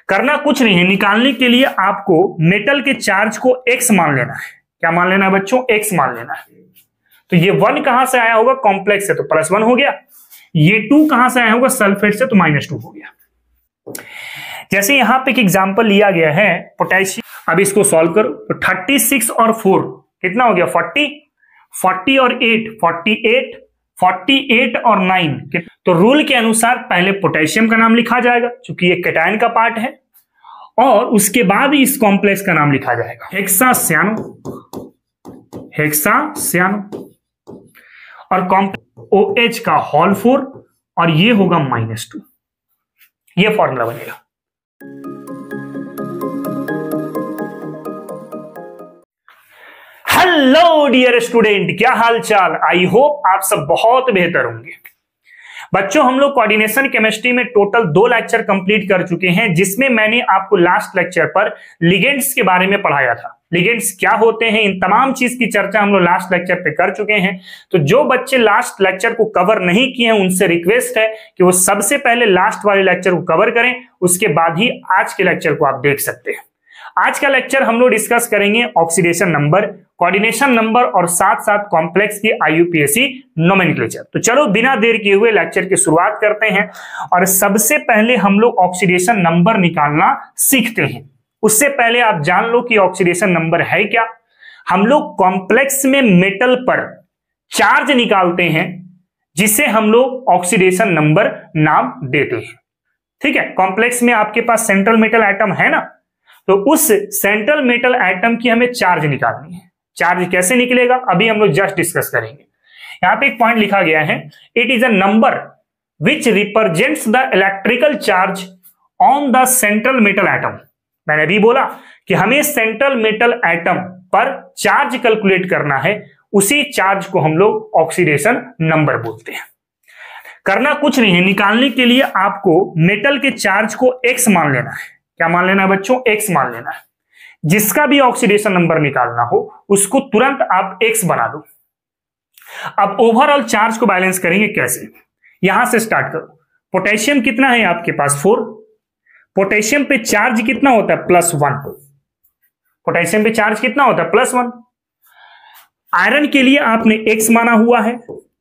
करना कुछ नहीं है, निकालने के लिए आपको मेटल के चार्ज को x मान लेना है। क्या मान लेना है बच्चों? x मान लेना है। तो ये 1 कहां से आया होगा? कॉम्प्लेक्स से, तो +1 हो गया। ये 2 कहां से आया होगा? सल्फेट से, तो -2 हो गया। जैसे यहां पे एक एग्जांपल लिया गया है पोटेशियम। अब इसको सॉल्व करो तो 36 और 4 कितना हो गया? 40, 40 और 8 48, 48 और 9। तो रूल के अनुसार पहले पोटेशियम का नाम लिखा जाएगा क्योंकि ये कैटायन का पार्ट है, और उसके बाद ही इस कॉम्प्लेक्स का नाम लिखा जाएगा हेक्सासियानो, हेक्सासियानो। और कॉम्प्लेक्स OH का होल 4, और ये होगा -2। ये फॉर्मूला बनेगा। हेलो डियर स्टूडेंट, क्या हाल चाल? आई होप आप सब बहुत बेहतर होंगे। बच्चों, हम लोग कोऑर्डिनेशन केमिस्ट्री में टोटल 2 लेक्चर कंप्लीट कर चुके हैं, जिसमें मैंने आपको लास्ट लेक्चर पर लिगेंड्स के बारे में पढ़ाया था। लिगेंड्स क्या होते हैं, इन तमाम चीज की चर्चा हम लोग लास्ट लेक्चर पे कर चुके हैं। तो जो बच्चे लास्ट लेक्चर को कवर नहीं किए हैं, उनसे रिक्वेस्ट है कि वो सबसे पहले लास्ट वाले लेक्चर को कवर करें, उसके बाद ही आज के लेक्चर को आप देख सकते हैं। आज का लेक्चर हम लोग डिस्कस करेंगे ऑक्सीडेशन नंबर, कोऑर्डिनेशन नंबर और साथ साथ कॉम्प्लेक्स की IUPAC नोमेनक्लेचर। तो चलो बिना देर किए हुए लेक्चर की शुरुआत करते हैं, और सबसे पहले हम लोग ऑक्सीडेशन नंबर निकालना सीखते हैं। उससे पहले आप जान लो कि ऑक्सीडेशन नंबर है क्या। हम लोग कॉम्प्लेक्स में मेटल पर चार्ज निकालते हैं, जिसे हम लोग ऑक्सीडेशन नंबर नाम देते हैं। ठीक है, कॉम्प्लेक्स में आपके पास सेंट्रल मेटल एटम है ना, तो उस सेंट्रल मेटल एटम की हमें चार्ज निकालनी है। चार्ज कैसे निकलेगा अभी हम लोग जस्ट डिस्कस करेंगे। यहां पे एक पॉइंट लिखा गया है, it is a number which represents the electrical charge on the central metal atom. मैंने अभी बोला कि हमें सेंट्रल मेटल एटम पर चार्ज कैलकुलेट करना है, उसी चार्ज को हम लोग ऑक्सीडेशन नंबर बोलते हैं। करना कुछ नहीं है, निकालने के लिए आपको मेटल के चार्ज को x मान लेना है। क्या मान लेना है बच्चों? x मान लेना है। जिसका भी ऑक्सीडेशन नंबर निकालना हो उसको तुरंत आप x बना दो। अब ओवरऑल चार्ज को बैलेंस करेंगे कैसे? यहां से स्टार्ट करो। पोटेशियम कितना है आपके पास? 4। पोटेशियम पे चार्ज कितना होता है? +1। पोटेशियम पे चार्ज कितना होता है? +1। आयरन के लिए आपने x माना हुआ है।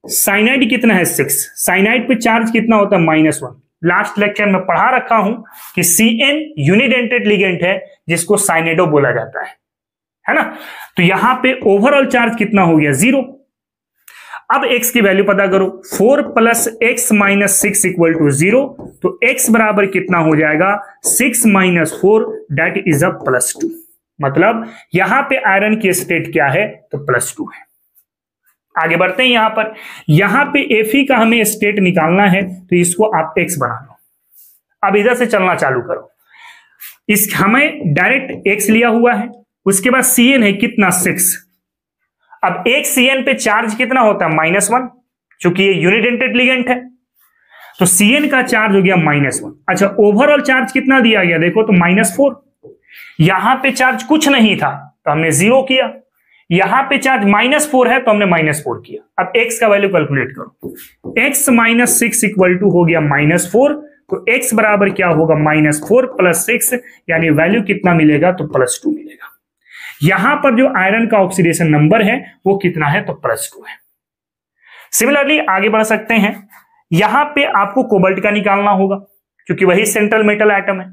साइनाइड कितना है? 6। साइनाइड पे चार्ज कितना होता है? -1। लास्ट लेक्चर में पढ़ा रखा हूं कि CN यूनिडेंटेड लिगेंड है, जिसको साइनेडो बोला जाता है ना। तो यहां पे ओवरऑल चार्ज कितना हो गया? 0। अब x की वैल्यू पता करो। 4 + x - 6 = 0। तो x बराबर कितना हो जाएगा? 6 - 4 दैट इज अ +2। मतलब यहां पे आयरन की स्टेट क्या है? तो +2 है। आगे बढ़ते हैं। यहां पे Fe का हमें स्टेट निकालना है, तो इसको आप x बना लो। अब इधर से चलना चालू करो। इस हमें डायरेक्ट x लिया हुआ है, उसके बाद Cn है कितना? 6। अब एक Cn पे चार्ज कितना होता है? -1, क्योंकि ये यूनिडेंटेड लिगेंड है, तो Cn का चार्ज हो गया -1। अच्छा, ओवरऑल चार्ज कितना दिया गया? देखो तो -4। यहां पे चार्ज कुछ नहीं था तो हमने 0 किया, यहां पे चार्ज -4 है तो हमने -4 किया। अब x का वैल्यू कैलकुलेट करो। x - 6 = हो गया -4, तो x बराबर क्या होगा? -4 + 6, यानी वैल्यू कितना मिलेगा? तो +2 मिलेगा। यहां पर जो आयरन का ऑक्सीडेशन नंबर है वो कितना है? तो +2 है। सिमिलरली आगे बढ़ सकते हैं। यहां पे आपको कोबाल्ट का निकालना होगा, क्योंकि वही सेंट्रल मेटल एटम है।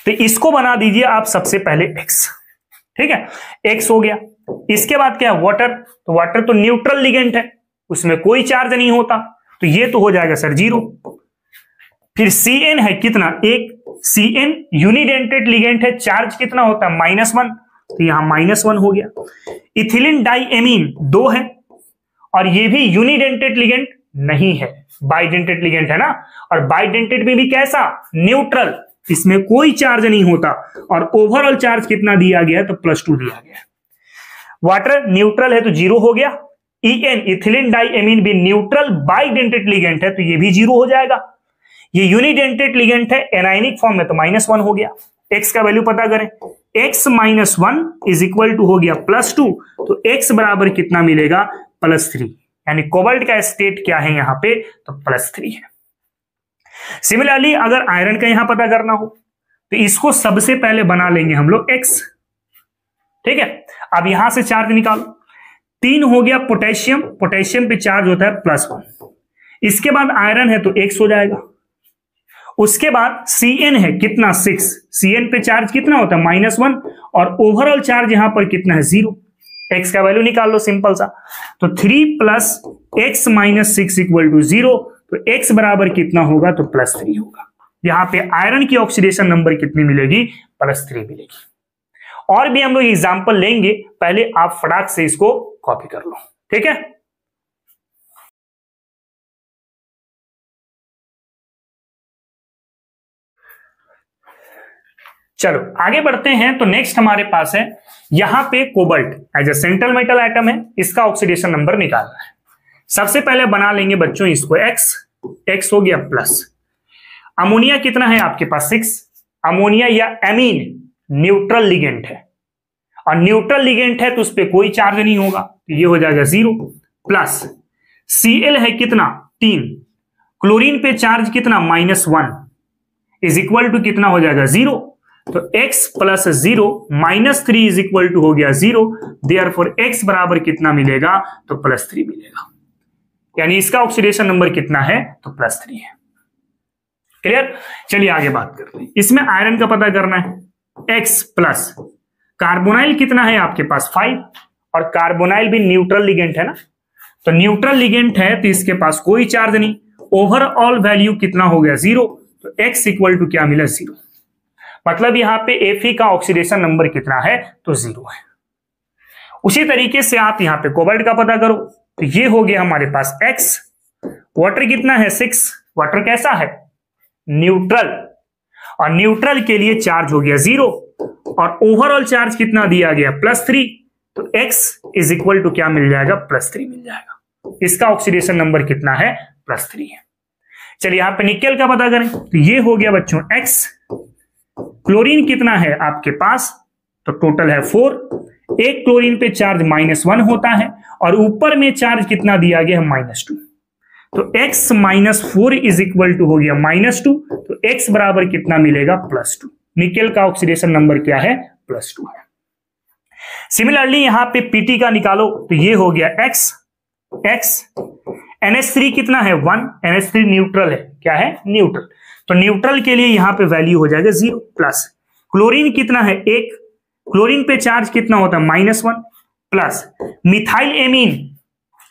तो इसको बना दीजिए आप सबसे पहले x। ठीक है, x हो गया। इसके बाद क्या है? वाटर। तो वाटर तो न्यूट्रल लिगेंड है, उसमें कोई चार्ज नहीं होता, तो ये तो हो जाएगा सर 0। फिर Cn है कितना? 1। Cn यूनिडेंटेड लिगेंड है, चार्ज कितना होता है? -1, तो यहां -1 हो गया। इथिलीन डाइएमीन 2 है, और ये भी यूनिडेंटेड लिगेंड नहीं है, बाइडेंटेड लिगेंड है ना। और बाइडेंटेड में भी कैसा? न्यूट्रल, इसमें कोई चार्ज नहीं होता, और ओवरऑल चार्ज कितना दिया गया? तो +2 दिया गया। वाटर न्यूट्रल है तो 0 हो गया। En इथिलीन डाइएमीन भी न्यूट्रल बाइडेंटेड लिगेंड है, तो ये भी 0 हो जाएगा। ये यूनिडेंटेड लिगेंड है, एनायनिक फॉर्म में, तो -1 हो गया। x का वैल्यू पता करें। x - 1 = हो गया +2, तो x बराबर कितना मिलेगा? +3। यानी कोबाल्ट का स्टेट क्या है यहां पे? तो +3 है। सिमिलरली अगर आयरन का यहां पता करना हो, तो इसको सबसे पहले बना लेंगे हम लोग x। ठीक है, अब यहां से चार्ज निकालो। 3 हो गया पोटेशियम, पोटेशियम पे चार्ज होता है +1। इसके बाद आयरन है तो x हो जाएगा। उसके बाद Cn है कितना 6, Cn पे चार्ज कितना होता है -1 और ओवरऑल चार्ज यहां पर कितना है 0। x का वैल्यू निकाल लो सिंपल सा, तो 3 + x - 6 = 0। तो x बराबर कितना होगा, तो +3 होगा। यहां पे आयरन की ऑक्सीडेशन नंबर कितनी मिलेगी, +3 मिलेगी। और भी हम लोग एग्जांपल लेंगे, पहले आप फटाक से इसको कॉपी कर लो। ठीक है, चलो आगे बढ़ते हैं। तो नेक्स्ट हमारे पास है यहां पे cobalt as a central metal atom है, इसका ऑक्सीडेशन नंबर निकालना है। सबसे पहले बना लेंगे बच्चों इसको x हो गया प्लस। अमोनिया कितना है आपके पास 6। अमोनिया या एमीन न्यूट्रल लिगेंड है, और न्यूट्रल लिगेंड है तो उस पर कोई चार्ज नहीं होगा, तो ये हो जाएगा 0 प्लस। Cl है कितना 3, क्लोरीन पे चार्ज कितना -1 इज इक्वल टू कितना हो जाएगा 0। तो x + 0 - 3 इज इक्वल टू हो गया 0। देयरफॉर x बराबर कितना मिलेगा, तो +3 मिलेगा। यानी इसका ऑक्सीडेशन नंबर कितना है, तो +3 है। क्लियर, चलिए आगे बात करते हैं। इसमें आयरन का पता करना है। x प्लस कार्बोनाइल कितना है आपके पास 5, और कार्बोनाइल भी न्यूट्रल लिगेंड है ना, तो न्यूट्रल लिगेंड है तो इसके पास कोई चार्ज नहीं। ओवरऑल वैल्यू कितना हो गया 0, तो x इक्वल टू क्या मिला 0। मतलब यहां पे Fe का ऑक्सीडेशन नंबर कितना है, तो 0 है। उसी तरीके से आप यहां पे कोबाल्ट का पता करो, तो ये हो गया हमारे पास x। वाटर कितना है 6, वाटर कैसा है न्यूट्रल, और न्यूट्रल के लिए चार्ज हो गया 0, और ओवरऑल चार्ज कितना दिया गया +3। तो x इज इक्वल टू क्या मिल जाएगा, +3 मिल जाएगा। इसका ऑक्सीडेशन नंबर कितना है, +3 है। चलिए यहां पे निकेल का पता करें, तो ये हो गया बच्चों x। क्लोरीन कितना है आपके पास, तो टोटल है 4। एक क्लोरीन पे चार्ज -1 होता है, और ऊपर में चार्ज कितना दिया गया है -2। तो x - 4 इज इक्वल टू हो गया -2। तो x बराबर कितना मिलेगा, +2। निकेल का ऑक्सीडेशन नंबर क्या है, +2 है। सिमिलरली यहां पे Pt का निकालो, तो ये हो गया x। NH3 कितना है 1, NH3 न्यूट्रल है, क्या है न्यूट्रल, तो न्यूट्रल के लिए यहां पे वैल्यू हो जाएगा 0 प्लस। क्लोरीन कितना है 1, क्लोरीन पे चार्ज कितना होता है -1 प्लस। मिथाइल एमीन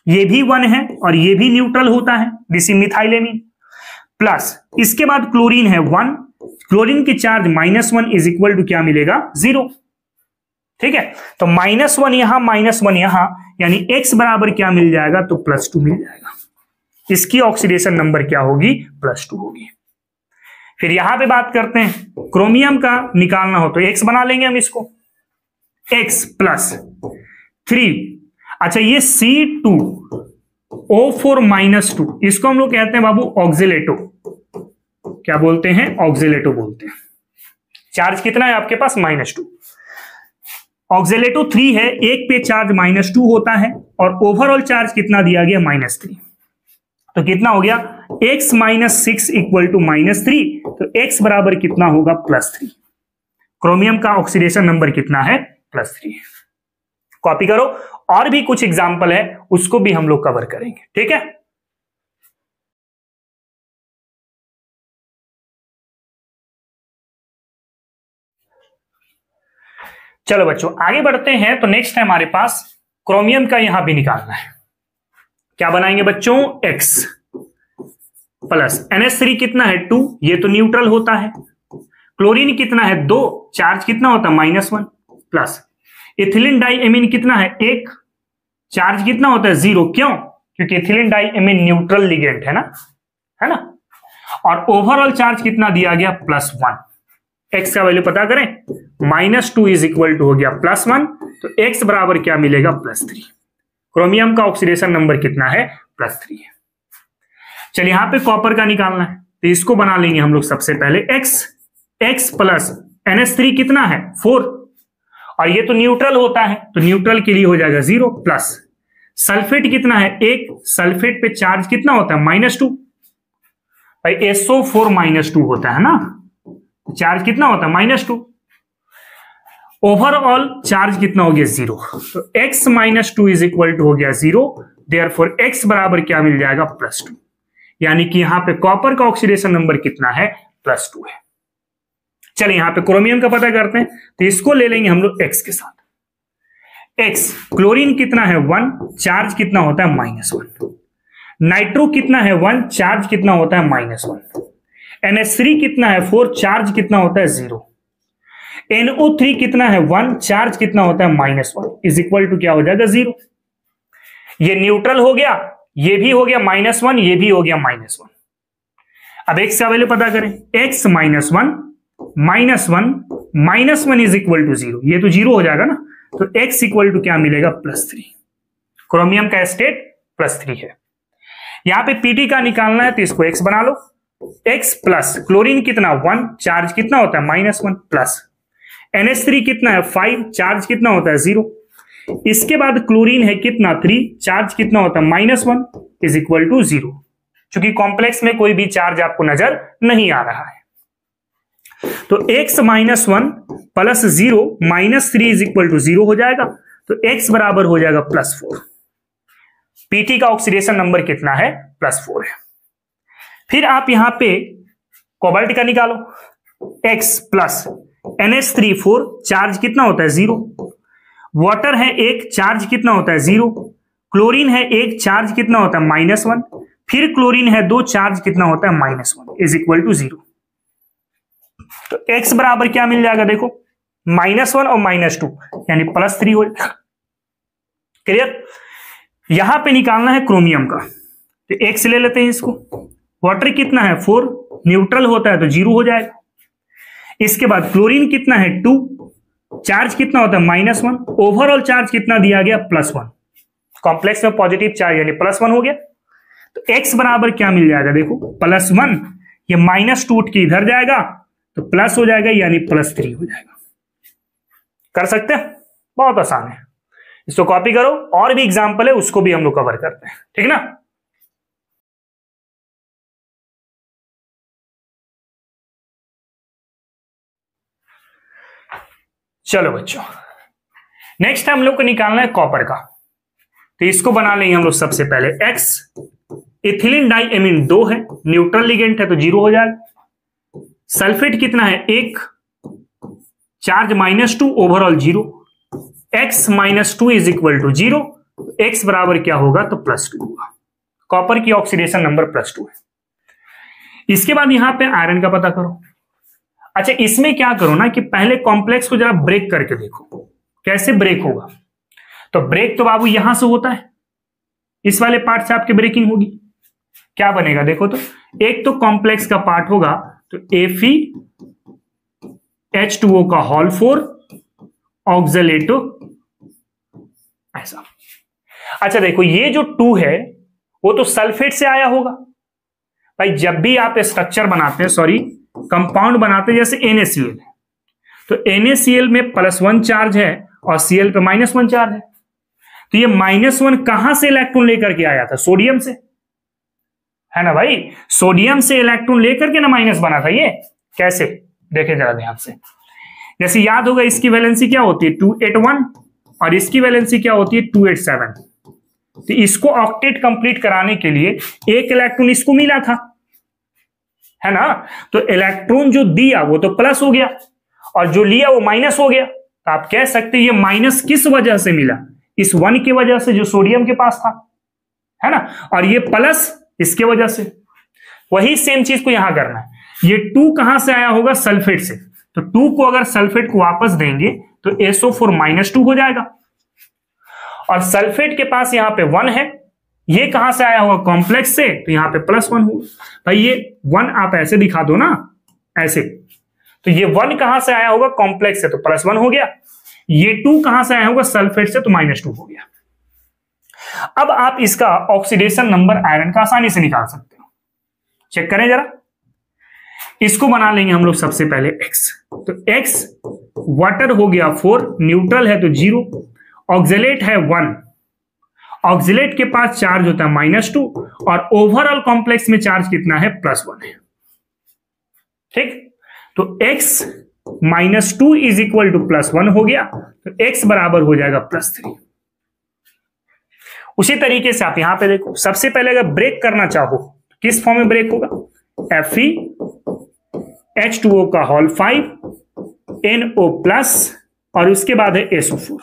ये भी 1 है और ये भी न्यूट्रल होता है, this is methyl amine plus. इसके बाद क्लोरीन है 1, क्लोरीन की चार्ज -1 इज इक्वल टू क्या मिलेगा 0। ठीक है, तो -1 यहां -1 यहां, यानी x बराबर क्या मिल जाएगा, तो +2 मिल जाएगा। इसकी ऑक्सीडेशन नंबर क्या होगी, +2 होगी। फिर यहां पे बात करते हैं, क्रोमियम का निकालना हो तो x बना लेंगे हम इसको, x + 3। अच्छा ये C2O4 - 2, इसको हम लोग कहते हैं बाबू ऑक्सिलेटो। क्या बोलते हैं, ऑक्सिलेटो बोलते हैं। चार्ज कितना है आपके पास -2। ऑक्सिलेटो 3 है, एक पे चार्ज -2 होता है, और ओवरऑल चार्ज कितना दिया गया -3। तो कितना हो गया x - 6 इक्वल टू -3। तो x बराबर कितना होगा, +3। क्रोमियम का ऑक्सीडेशन नंबर कितना है, +3। कॉपी करो, और भी कुछ एग्जांपल है उसको भी हम लोग कवर करेंगे। ठीक है, चलो बच्चों आगे बढ़ते हैं। तो नेक्स्ट है हमारे पास क्रोमियम का, यहां भी निकालना है। क्या बनाएंगे बच्चों, x प्लस NH3 कितना है 2, ये तो न्यूट्रल होता है। क्लोरीन कितना है 2, चार्ज कितना होता है -1 प्लस। इथिलीन डाइएमीन कितना है 1, चार्ज कितना होता है 0। क्यों, क्योंकि इथिलीन डाइएमीन न्यूट्रल लिगेंड है ना। और ओवरऑल चार्ज कितना दिया गया +1। x का वैल्यू पता करें, -2 इज इक्वल टू हो गया +1। तो x बराबर क्या मिलेगा, +3। क्रोमियम का ऑक्सीडेशन नंबर कितना है, +3 है। चलिए यहां पे कॉपर का निकालना है, तो इसको बना लेंगे हम लोग सबसे पहले x प्लस NH3 कितना है 4, और ये तो न्यूट्रल होता है, तो न्यूट्रल के लिए हो जाएगा 0 प्लस। सल्फेट कितना है 1, सल्फेट पे चार्ज कितना होता है -2, भाई SO4 - 2 होता है ना, चार्ज कितना होता है -2। ओवरऑल चार्ज कितना हो गया 0, तो x -2 इज इक्वल टू हो गया 0, देयरफॉर x बराबर क्या मिल जाएगा +2, यानी कि यहां पे कॉपर का ऑक्सीडेशन नंबर कितना है +2 है। चलिए यहां पे क्रोमियम का पता करते हैं, तो इसको ले लेंगे हम लोग x के साथ। x क्लोरीन कितना है 1, चार्ज कितना होता है -1। नाइट्रो कितना है 1, चार्ज कितना होता है -1। NH3 कितना है 4, चार्ज कितना होता है 0। NO3 कितना है 1, चार्ज कितना होता है -1, इज इक्वल टू क्या हो जाएगा 0। ये न्यूट्रल हो गया, ये भी हो गया -1, ये भी हो गया -1। अब x का वैल्यू पता करें, x -1 इज इक्वल टू 0, ये तो 0 हो जाएगा ना, तो x इक्वल टू क्या मिलेगा +3। क्रोमियम का स्टेट +3 है। यहां पे Pt का निकालना है, तो इसको x बना लो। x प्लस क्लोरीन कितना 1, चार्ज कितना होता है -1, प्लस NH3 कितना है 5, चार्ज कितना होता है 0। इसके बाद क्लोरीन है कितना 3, चार्ज कितना होता है -1 इज इक्वल टू 0। चूंकि कॉम्प्लेक्स में कोई भी चार्ज आपको नजर नहीं आ रहा है, तो x -1 plus 0 -3 is equal to 0 हो जाएगा, तो x बराबर हो जाएगा +4। Pt का ऑक्सीडेशन नंबर कितना है +4 है। फिर आप यहां पे कोबाल्ट का निकालो, x प्लस NH3 4, चार्ज कितना होता है 0। वाटर है 1, चार्ज कितना होता है 0। क्लोरीन है 1, चार्ज कितना होता है -1। फिर क्लोरीन है 2, चार्ज कितना होता है -1 इज इक्वल टू 0। तो x बराबर क्या मिल जाएगा, देखो -1 और -2 यानी +3 हो जाएगा। क्लियर। यहां पे निकालना है क्रोमियम का, तो x ले लेते हैं इसको। वाटर कितना है 4, न्यूट्रल होता है तो 0 हो जाएगा। इसके बाद क्लोरीन कितना है 2, चार्ज कितना होता है -1। ओवरऑल चार्ज कितना दिया गया +1, कॉम्प्लेक्स में पॉजिटिव चार्ज यानी +1 हो गया। तो x बराबर क्या मिल जाएगा, देखो +1, ये -2 उठ के इधर जाएगा तो प्लस हो जाएगा यानी +3 हो जाएगा। कर सकते हैं, बहुत आसान है, इसको कॉपी करो। और भी एग्जाम्पल है, उसको भी हम लोग कवर करते हैं, ठीक ना। चलो बच्चों, नेक्स्ट हम लोग को निकालना है कॉपर का, तो इसको बना लेंगे हम लोग सबसे पहले। X इथिलीन डाइएमीन 2 है, न्यूट्रल लिगेंड है तो 0 हो जाएगा। सल्फेट कितना है 1, charge -2, overall 0। x -2 is equal to 0, x बराबर क्या होगा तो +2 होगा। कॉपर की ऑक्सीडेशन नंबर +2 है। इसके बाद यहां पे आयरन का पता करो। अच्छा, इसमें क्या करो ना कि पहले कॉम्प्लेक्स को जरा ब्रेक करके देखो कैसे ब्रेक होगा। तो ब्रेक तो बाबू यहां से होता है, इस वाले पार्ट से आपकी ब्रेकिंग होगी। क्या बनेगा देखो, तो एक तो कॉम्प्लेक्स का पार्ट होगा तो FeH2O का होल 4 ऑक्सलेटो ऐसा। अच्छा देखो, ये जो 2 है वो तो सल्फेट से आया होगा भाई। जब भी आप स्ट्रक्चर बनाते हैं, कंपाउंड बनाते हैं, जैसे NaCl, तो NaCl में +1 चार्ज है और Cl पे -1 चार्ज है। तो ये -1 कहां से इलेक्ट्रॉन लेकर के आया था, सोडियम से, है ना भाई। सोडियम से इलेक्ट्रॉन लेकर के ना माइनस बना था। ये कैसे, देखें जरा ध्यान से। जैसे याद होगा, इसकी वैलेंसी क्या होती है 281 और इसकी वैलेंसी क्या होती है 287। तो इसको ऑक्टेट कंप्लीट कराने के लिए एक इलेक्ट्रॉन इसको मिला था, है ना। तो इलेक्ट्रॉन जो दिया वो तो प्लस हो गया और जो लिया वो माइनस हो गया। तो आप कह सकते हैं ये माइनस किस वजह से मिला, इस 1 की वजह से जो सोडियम के पास था, है ना। और ये प्लस इसके वजह से। वही सेम चीज को यहां करना है। ये 2 कहां से आया होगा, सल्फेट से। तो 2 को अगर सल्फेट को वापस देंगे तो SO4 -2 हो जाएगा। और सल्फेट के पास यहां पे 1 है, ये कहां से आया होगा कॉम्प्लेक्स से, तो यहां पे +1 होगा भाई। ये 1 आप ऐसे दिखा दो ना, ऐसे, तो ये 1 कहां से आया होगा कॉम्प्लेक्स से, तो +1 हो गया। ये 2 कहां से आया होगा सल्फेट से, तो -2 हो गया। अब आप इसका ऑक्सीडेशन नंबर आयरन का आसानी से निकाल सकते हो। चेक करें जरा, इसको बना लेंगे हम लोग सबसे पहले X। तो X वाटर हो गया 4, न्यूट्रल है तो 0, ऑक्सलेट है 1, ऑक्सलेट के पास चार्ज होता है -2 और ओवरऑल कॉम्प्लेक्स में चार्ज कितना है +1 है। ठीक, तो x minus 2 is equal to +1 हो गया, तो x बराबर हो जाएगा +3। उसी तरीके से आप यहां पे देखो, सबसे पहले अगर ब्रेक करना चाहो किस फॉर्म में ब्रेक होगा, FeH2O का होल 5 NO+ और उसके बाद है SO4।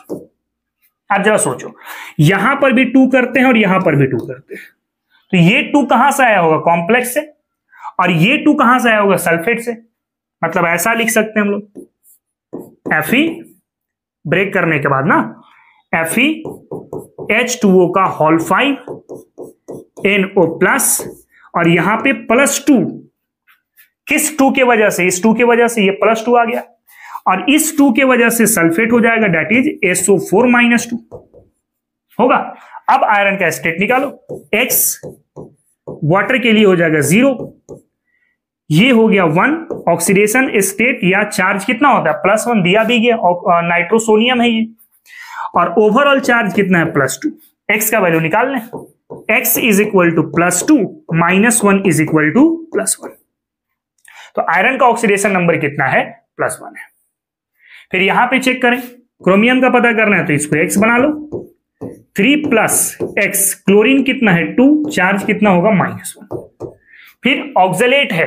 आप जरा सोचो, यहां पर भी 2 करते हैं और यहां पर भी 2 करते हैं, तो ये 2 कहां से आया होगा, कॉम्प्लेक्स से, और ये 2 कहां से आया होगा, सल्फेट से। मतलब ऐसा लिख सकते हैं हम लोग, Fe ब्रेक करने के बाद ना, FeH2O का होल 5 NO+ और यहां पे +2, किस 2 के वजह से, इस 2 के वजह से ये +2 आ गया, और इस 2 के वजह से सल्फेट हो जाएगा, दैट इज SO4 - 2 होगा। अब आयरन का स्टेट निकालो, X वाटर के लिए हो जाएगा 0, ये हो गया 1, ऑक्सीडेशन स्टेट या चार्ज कितना होता है, +1 दिया भी गया, नाइट्रोसोनियम है ये, और ओवरऑल चार्ज कितना है, +2। X का वैल्यू निकाल लें, X is equal to +2 - 1 is equal to +1। तो आयरन का ऑक्सीडेशन नंबर कितना है, +1 है। फिर यहां पे चेक करें, क्रोमियम का पता करना है तो इसको X बना लो, 3 + X, क्लोरीन कितना है 2, चार्ज कितना होगा -1। फिर ऑक्सलेट है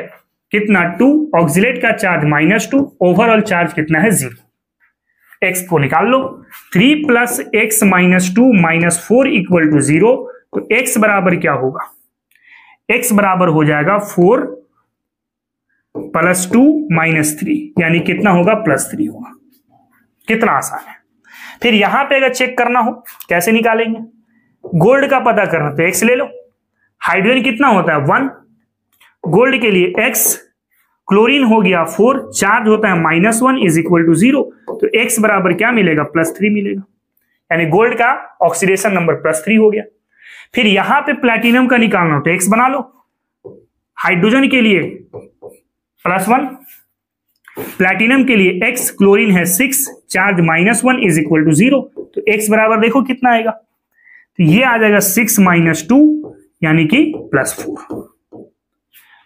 कितना 2, ऑक्सलेट का चार्ज -2, ओवरऑल चार्ज कितना है 0। X को निकाल लो, 3 + X - 2 - 4 इक्वल टू 0, तो X बराबर क्या होगा, X बराबर हो जाएगा 4 + 2 - 3, यानी कितना होगा, +3 होगा। कितना आसान है। फिर यहां पे अगर चेक करना हो कैसे निकालेंगे, गोल्ड का पता करना तो X ले लो, हाइड्रोजन कितना होता है 1, गोल्ड के लिए X, क्लोरीन हो गया 4, चार्ज होता है -1 इज इक्वल टू 0, तो X बराबर क्या मिलेगा, +3 मिलेगा, यानी गोल्ड का ऑक्सीडेशन नंबर +3 हो गया। फिर यहां पे प्लैटिनम का निकालना हो तो X बना लो, हाइड्रोजन के लिए +1, प्लैटिनम के लिए X, क्लोरीन है 6, चार्ज -1 इज इक्वल टू 0, तो X बराबर देखो कितना आएगा, तो ये आ जाएगा 6 - 2 यानी कि +4।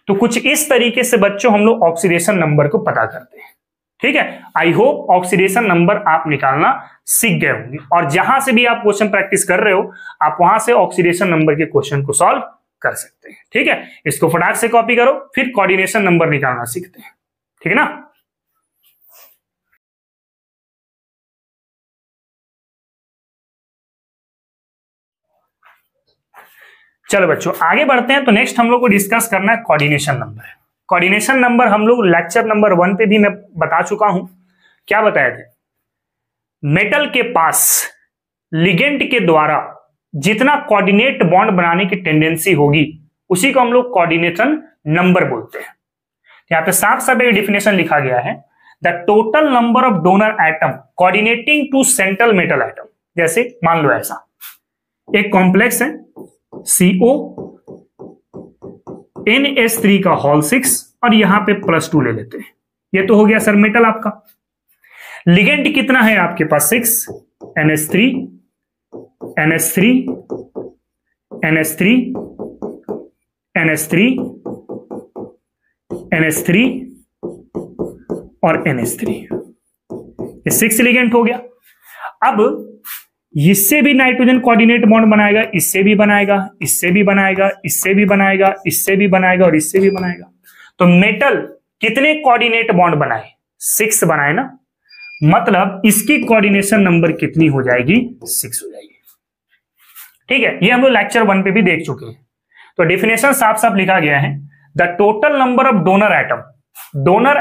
तो कुछ इस तरीके से बच्चों हम लोग ऑक्सीडेशन नंबर को पता करते हैं। ठीक है, आई होप ऑक्सीडेशन नंबर आप निकालना सीख गए होंगे, और जहां से भी आप क्वेश्चन प्रैक्टिस कर रहे हो आप वहां से ऑक्सीडेशन नंबर के क्वेश्चन को सॉल्व कर सकते हैं। ठीक है, इसको फटाक से कॉपी करो, फिर कोऑर्डिनेशन नंबर निकालना सीखते हैं। ठीक है ना। चलो बच्चों आगे बढ़ते हैं। तो नेक्स्ट हम लोग को डिस्कस करना है कोऑर्डिनेशन नंबर। कोऑर्डिनेशन नंबर हम लोग लेक्चर नंबर 1 पे भी मैं बता चुका हूं। क्या बताया था, मेटल के पास लिगेंड के द्वारा जितना कोऑर्डिनेट बॉन्ड बनाने की टेंडेंसी होगी उसी को हम लोग कोऑर्डिनेशन नंबर बोलते हैं। यहां पे साफ साफ एक डिफिनेशन लिखा गया है, the total number of donor atom coordinating to central metal atom. जैसे मान लो ऐसा एक कॉम्प्लेक्स है CO NH3 का होल 6 और यहां पे +2 ले लेते हैं। ये तो हो गया सर मेटल आपका। लिगेंड कितना है आपके पास 6, NH3 NH3 NH3 NH3 NH3 और NH3, ये 6 लिगेंड हो गया। अब इससे भी नाइट्रोजन कोऑर्डिनेट बॉन्ड बनाएगा, इससे भी बनाएगा, इससे भी बनाएगा, इससे भी बनाएगा, इससे भी बनाएगा और इससे भी बनाएगा। तो मेटल कितने कोऑर्डिनेट बॉन्ड बनाए, 6 बनाए ना, मतलब इसकी कोऑर्डिनेशन नंबर कितनी हो जाएगी, 6 हो जाएगी। ठीक है, ये हम लोग लेक्चर 1 पे भी देख चुके हैं। तो डेफिनेशन साफ साफ लिखा गया है, the total number of donor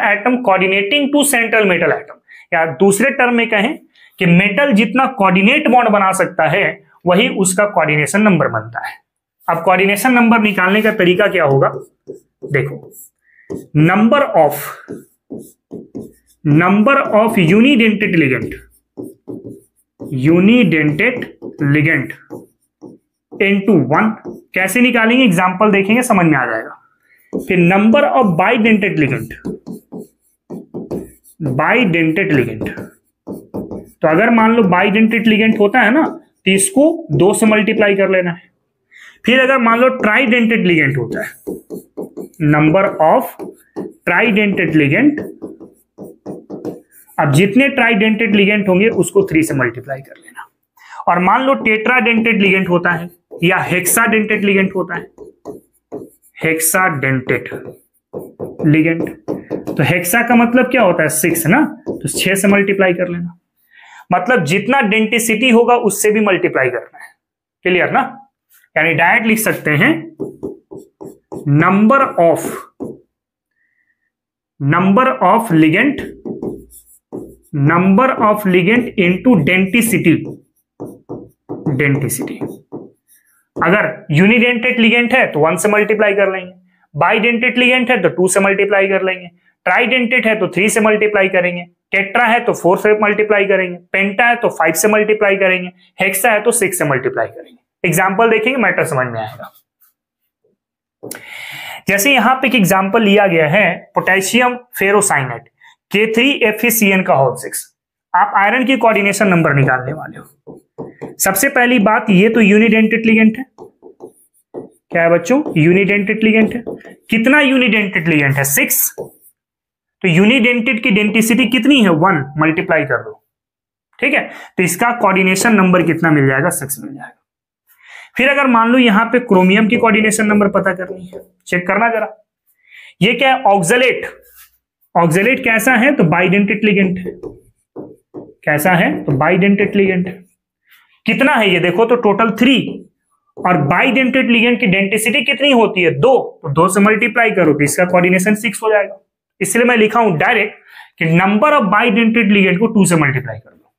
atom coordinating to central metal atom, या दूसरे टर्म में कहें कि मेटल जितना कोऑर्डिनेट बॉन्ड बना सकता है वही उसका कोऑर्डिनेशन नंबर बनता है। अब कोऑर्डिनेशन नंबर निकालने का तरीका क्या होगा, देखो, number of unidentate ligand into 1 कैसे निकालेंगे, एग्जांपल देखेंगे समझ में आ जाएगा। फिर नंबर ऑफ बाइडेंटेड लिगेंड, तो अगर मान लो बाइडेंटेड लिगेंड होता है ना तो इसको 2 से मल्टीप्लाई कर लेना है। फिर अगर मान लो ट्राइडेंटेड लिगेंड होता है, नंबर ऑफ ट्राइडेंटेड लिगेंड अब जितने ट्राइडेंटेड लिगेंड होंगे उसको 3 से मल्टीप्लाई कर लेना। और मान लो टेट्राडेंटेड लिगेंड होता है या हेक्साडेंटेड लिगेंड होता है, हेक्साडेंटेड लिगेंड, तो हेक्सा का मतलब क्या होता है 6 ना, तो 6 से मल्टीप्लाई कर लेना। मतलब जितना डेंटिसिटी होगा उससे भी मल्टीप्लाई करना है। क्लियर ना? यानी डायरेक्ट लिख सकते हैं number of ligand into denticity. अगर यूनिडेंटेड लिगेंड है तो 1 से मल्टीप्लाई कर लेंगे, बाइडेंटेड लिगेंड है तो 2 से मल्टीप्लाई कर लेंगे, ट्राइडेंटेड है तो 3 से मल्टीप्लाई करेंगे, टेट्रा है तो 4 से मल्टीप्लाई करेंगे, पेंटा है तो 5 से मल्टीप्लाई करेंगे, हेक्सा है तो 6 से मल्टीप्लाई करेंगे। एग्जाम्पल देखेंगे, मैटर समझ में आएगा। जैसे यहां पे एक एग्जाम्पल लिया गया है पोटेशियम फेरोसाइनेट K3FeCN का होल 6। आप आयरन की कोऑर्डिनेशन नंबर निकालने वाले हो। सबसे पहली बात, ये तो यूनिडेंटेड लिगेंड है। क्या है बच्चों? यूनिडेंटेड लिगेंड है। कितना यूनिडेंटेड लिगेंड है? 6। तो यूनिडेंटेड की डेंटिसिटी कितनी है? 1, मल्टीप्लाई कर दो। ठीक है, तो इसका कोऑर्डिनेशन नंबर कितना मिल जाएगा? 6 मिल जाएगा। फिर अगर मान लो यहां पे क्रोमियम की कोऑर्डिनेशन नंबर पता करनी है, चेक करना जरा। ये क्या है? ऑक्सलेट। ऑक्सलेट कैसा है? तो बाइडेंटेड लिगेंड है। कैसा है? तो बाइडेंटेड लिगेंड है। कितना है ये देखो, तो टोटल 3। और बाइडेंटेड लिगेंड की डेंटिसिटी कितनी होती है? 2। तो 2 से मल्टीप्लाई करो तो इसका कोऑर्डिनेशन 6 हो जाएगा। इसलिए मैं लिखा हूं डायरेक्ट कि नंबर ऑफ बाइडेंटेड लिगेंड को 2 से मल्टीप्लाई कर दो।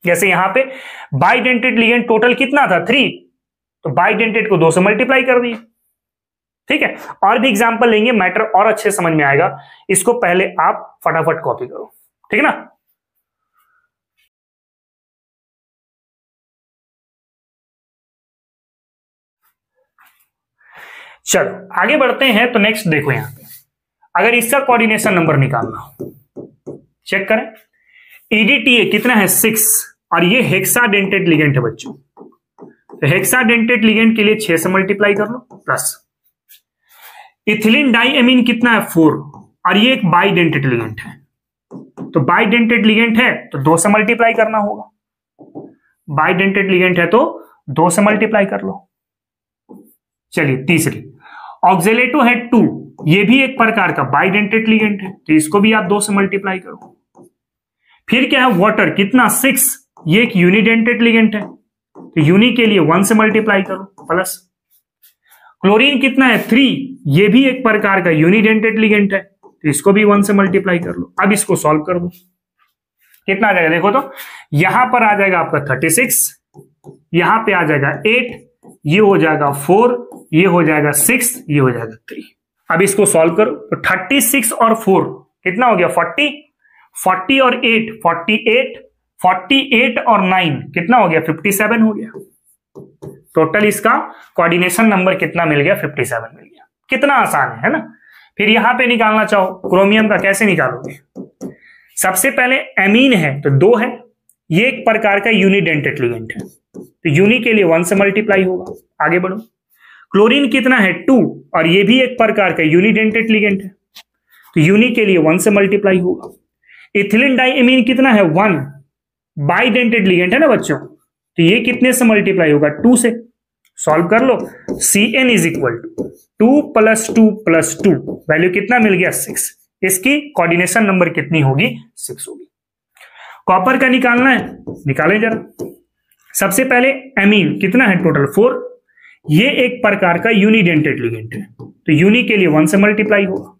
जैसे यहां पे बाइडेंटेड लिगेंड टोटल कितना था? 3, तो बाइडेंटेड को 2 से मल्टीप्लाई कर दिए। ठीक है, और भी एग्जांपल लेंगे, मैटर और अच्छे समझ में आएगा। इसको पहले आप फटाफट कॉपी करो, ठीक है ना। चलो आगे बढ़ते हैं। तो नेक्स्ट देखो, यहां पे अगर इसका कोऑर्डिनेशन नंबर निकालना हो, चेक करें। EDTA कितना है? 6। और ये हेक्साडेंटेड लिगेंड है बच्चों, तो हेक्साडेंटेड लिगेंड के लिए 6 से मल्टीप्लाई कर लो प्लस। इथिलीन डाइएमीन कितना है? 4। और ये एक बाइडेंटेड लिगेंड है, तो बाइडेंटेड लिगेंड है तो 2 से मल्टीप्लाई करना होगा। बाइडेंटेड लिगेंड है तो 2 से मल्टीप्लाई कर लो। चलिए तीसरी, ऑक्सलेटो है 2, ये भी एक प्रकार का बाइडेंटेड लिगेंड है, तो इसको भी आप 2 से मल्टीप्लाई करो। फिर क्या है? वाटर कितना? 6, ये एक यूनिडेंटेड लिगेंड है, तो यूनि के लिए 1 से मल्टीप्लाई करो प्लस। क्लोरीन कितना है? 3, ये भी एक प्रकार का यूनिडेंटेड लिगेंड है, तो इसको भी 1 से मल्टीप्लाई कर लो। अब इसको सॉल्व कर दो, कितना आ जाएगा देखो तो। यहां पर आ जाएगा आपका 36, यहां पे आ जाएगा 8, ये हो जाएगा 4, ये हो जाएगा 6, ये हो जाएगा 3। अब इसको सॉल्व करो तो 36 और 4 कितना हो गया? 40। 40 और 8 48, 48 और 9 कितना हो गया? 57 हो गया। टोटल इसका कोऑर्डिनेशन नंबर कितना मिल गया? 57 मिल गया। कितना आसान है ना। फिर यहां पे निकालना चाहो क्रोमियम का, कैसे निकालोगे? सबसे पहले एमीन है तो 2 है, ये एक प्रकार का यूनिडेंटेड लिगेंड है, तो यूनि के लिए 1 से मल्टीप्लाई होगा। आगे बढ़ो। क्लोरीन कितना है? 2, और ये भी एक प्रकार का यूनिडेंटेड लिगेंड है, तो यूनि के लिए 1 से मल्टीप्लाई होगा। इथिलीन डाइएमीन कितना है? 1, बाइडेंटेड लिगेंड है ना बच्चों, तो ये कितने से मल्टीप्लाई होगा? 2 से। सॉल्व कर लो। Cn is equal to 2 + 2 + 2, value कितना मिल गया? 6। इसकी कोऑर्डिनेशन नंबर कितनी होगी? 6 होगी। कॉपर का निकालना है, निकालें जरा। सबसे पहले एमीन कितना है? टोटल 4, ये एक प्रकार का यूनिडेंटेड लिगेंड है, तो यूनि के लिए 1 से मल्टीप्लाई होगा।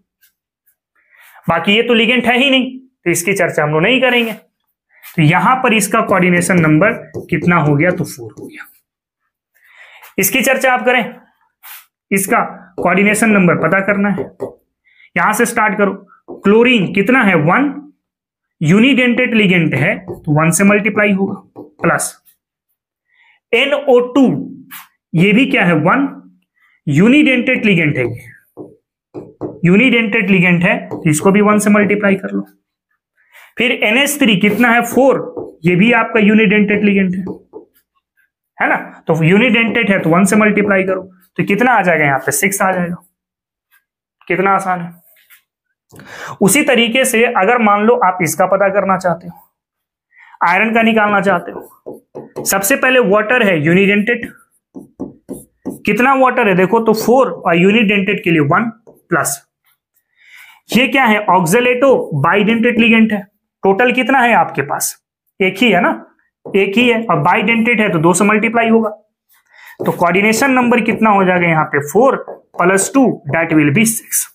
बाकी ये तो लिगेंड है ही नहीं, तो इसकी चर्चा हम लोग नहीं करेंगे। तो यहां पर इसका कोऑर्डिनेशन नंबर कितना हो गया? तो 4 हो गया। इसकी चर्चा आप करें, इसका कोऑर्डिनेशन नंबर पता करना है। यहां से स्टार्ट करो। क्लोरीन कितना है? 1, यूनिडेंटेड लिगेंड है तो 1 से मल्टीप्लाई होगा प्लस। NO2 ये भी क्या है? 1, यूनिडेंटेड लिगेंड है, यूनिडेंटेड लिगेंड है तो इसको भी 1 से मल्टीप्लाई कर लो। फिर NH3 कितना है? 4, ये भी आपका यूनिडेंटेड लिगेंड है ना, तो यूनिडेंटेड है तो 1 से मल्टीप्लाई करो, तो कितना आ जाएगा? यहां पे 6 आ जाएगा। कितना आसान है। उसी तरीके से अगर मान लो आप इसका पता करना चाहते हो, आयरन का निकालना चाहते हो, सबसे पहले वाटर है यूनिडेंटेड, कितना वाटर है देखो तो 4 और यूनिडेंटेड के लिए 1 प्लस, ये क्या है ऑक्सलेटो बाइडेंटेड लिगेंड है, टोटल कितना है आपके पास एक ही है ना, एक ही है और बाइडेंटेड है तो 2 से मल्टीप्लाई होगा, तो कोऑर्डिनेशन नंबर कितना हो जाएगा यहाँ पे 4 + 2 दैट विल बी 6।